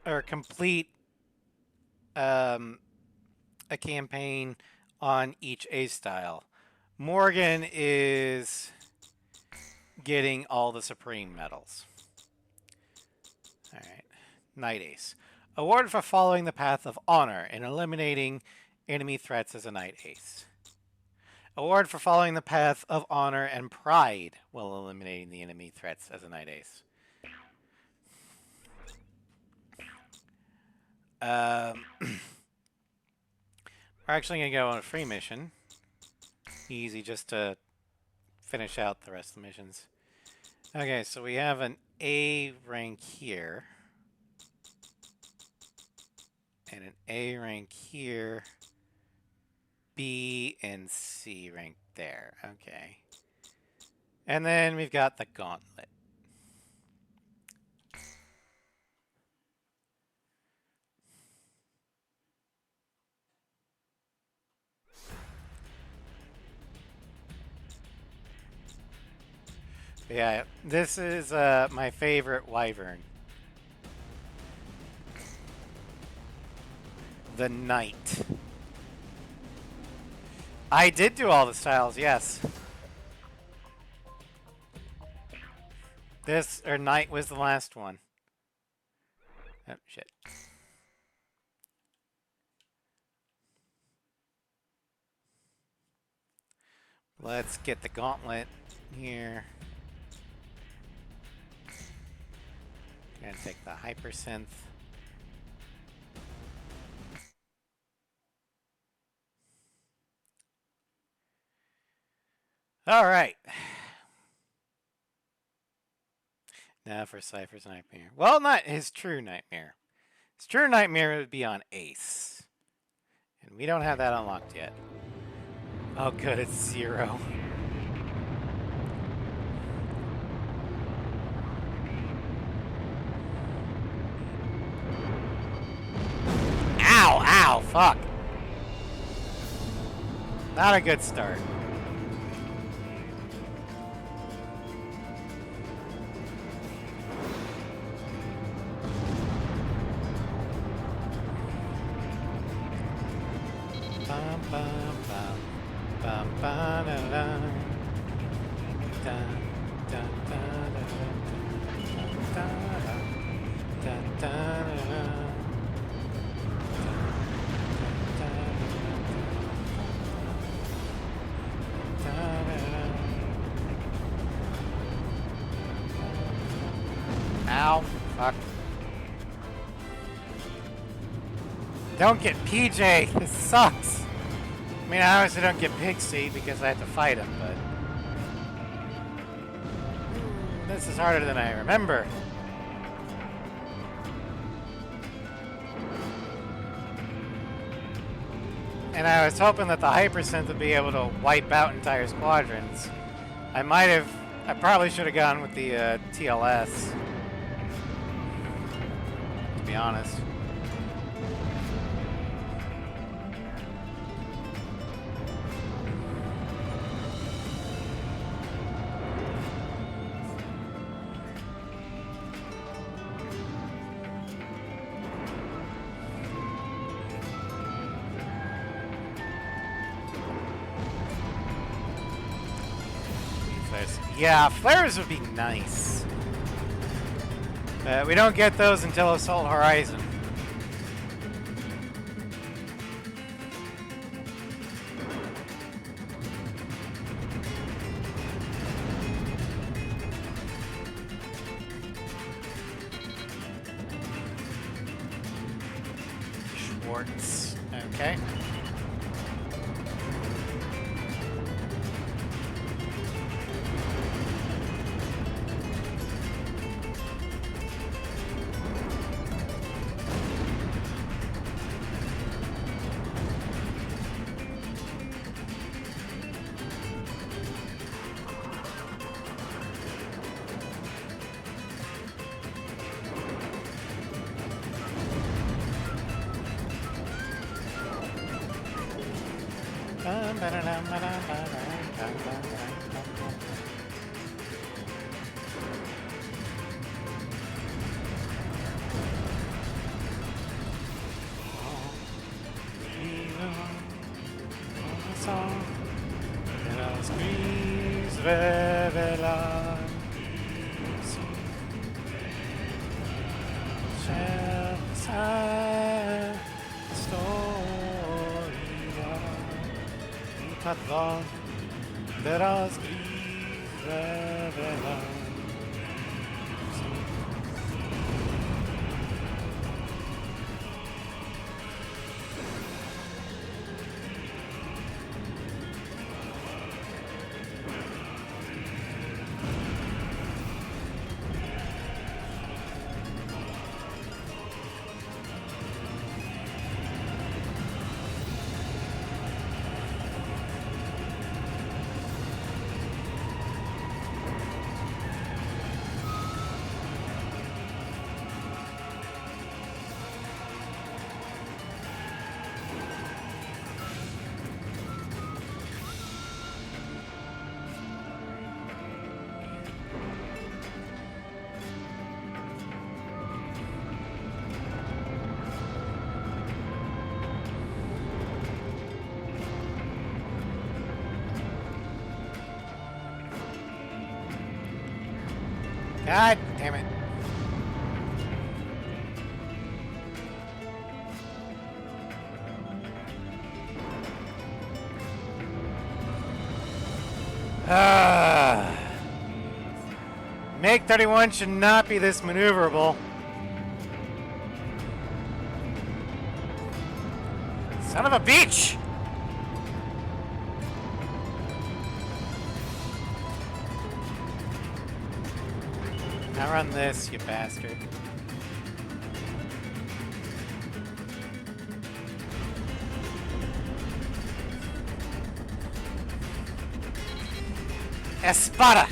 or complete a campaign on each A style. Morgan is getting all the Supreme medals. Alright. Night Ace. Award for following the path of honor and eliminating enemy threats as a Night Ace. Award for following the path of honor and pride while eliminating the enemy threats as a Night Ace. We're actually going to go on a free mission. Easy just to finish out the rest of the missions. Okay, so we have an A rank here. And an A rank here. B and C rank there. Okay. And then we've got the gauntlet. Yeah, this is my favorite wyvern. The Knight. I did do all the styles, yes. This, or Knight was the last one. Oh, shit. Let's get the gauntlet here. Gonna take the Hypersynth. All right. Now for Cypher's Nightmare. Well, not his true nightmare. His true nightmare would be on Ace. And we don't have that unlocked yet. Oh, good, it's 0. Ow, ow, fuck. Not a good start. Bum, bum, bum. Bum, ba, da, da. Dun, dun, da, da, da, da, dun, da, da, ow, fuck. Don't get PJ, this sucks. I mean, I obviously don't get Pixie because I have to fight him, but this is harder than I remember. And I was hoping that the Hypersynth would be able to wipe out entire squadrons. I probably should have gone with the TLS, to be honest. flares. Yeah, flares would be nice. We don't get those until Assault Horizon. Schwartz. Okay. Teraz gris revela. God damn it. MiG-31 should not be this maneuverable. Son of a bitch! Now run this, you bastard. Espada!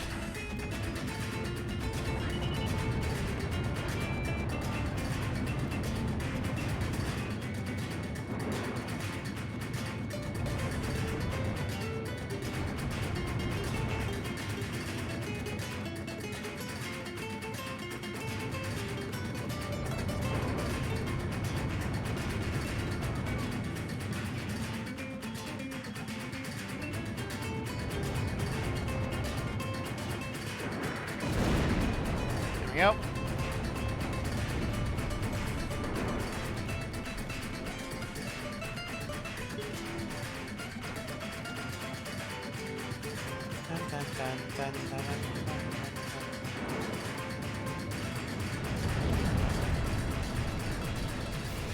Yep.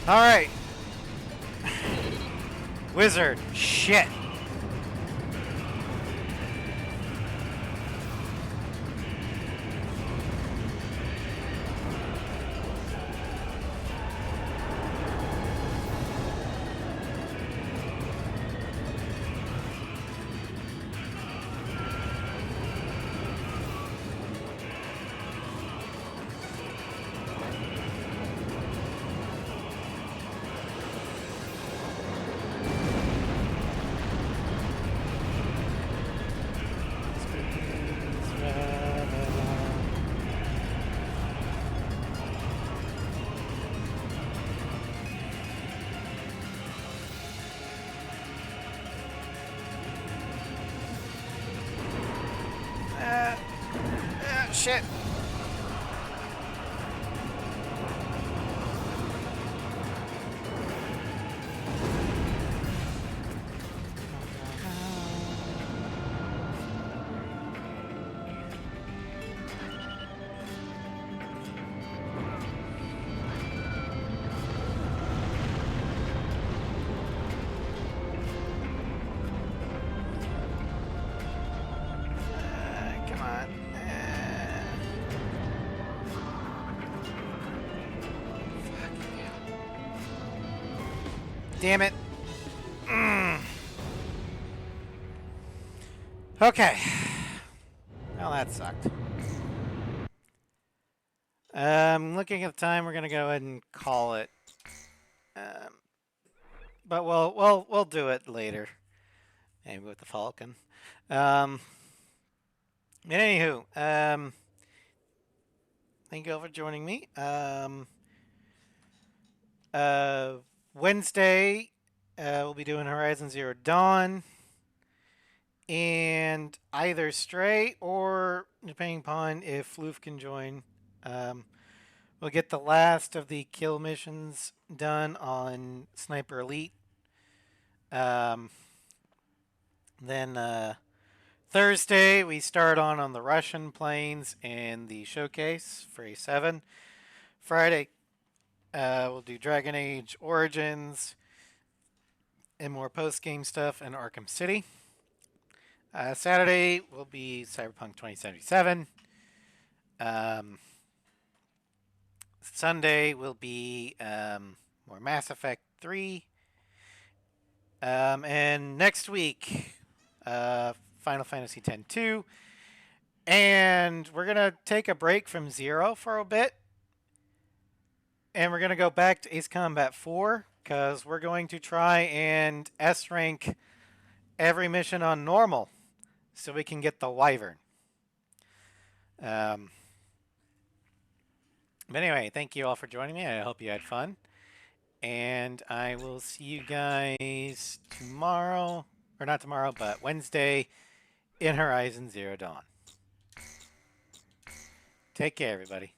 All right. Wizard. Shit. shit. Come on. Damn it. Okay. Well, that sucked. Looking at the time, we're gonna go ahead and call it. But we'll do it later. Maybe with the Falcon. Anywho, thank you all for joining me. Wednesday, we'll be doing Horizon Zero Dawn. And either Stray or, depending upon if Floof can join, we'll get the last of the kill missions done on Sniper Elite. Then Thursday, we start on the Russian planes and the showcase for A7. Friday, we'll do Dragon Age Origins and more post-game stuff in Arkham City. Saturday will be Cyberpunk 2077. Sunday will be more Mass Effect 3. And next week, Final Fantasy X-2. And we're going to take a break from Zero for a bit. And we're going to go back to Ace Combat 4, because we're going to try and S-rank every mission on normal so we can get the Wyvern. But anyway, thank you all for joining me. I hope you had fun. And I will see you guys tomorrow, or not tomorrow, but Wednesday in Horizon Zero Dawn. Take care, everybody.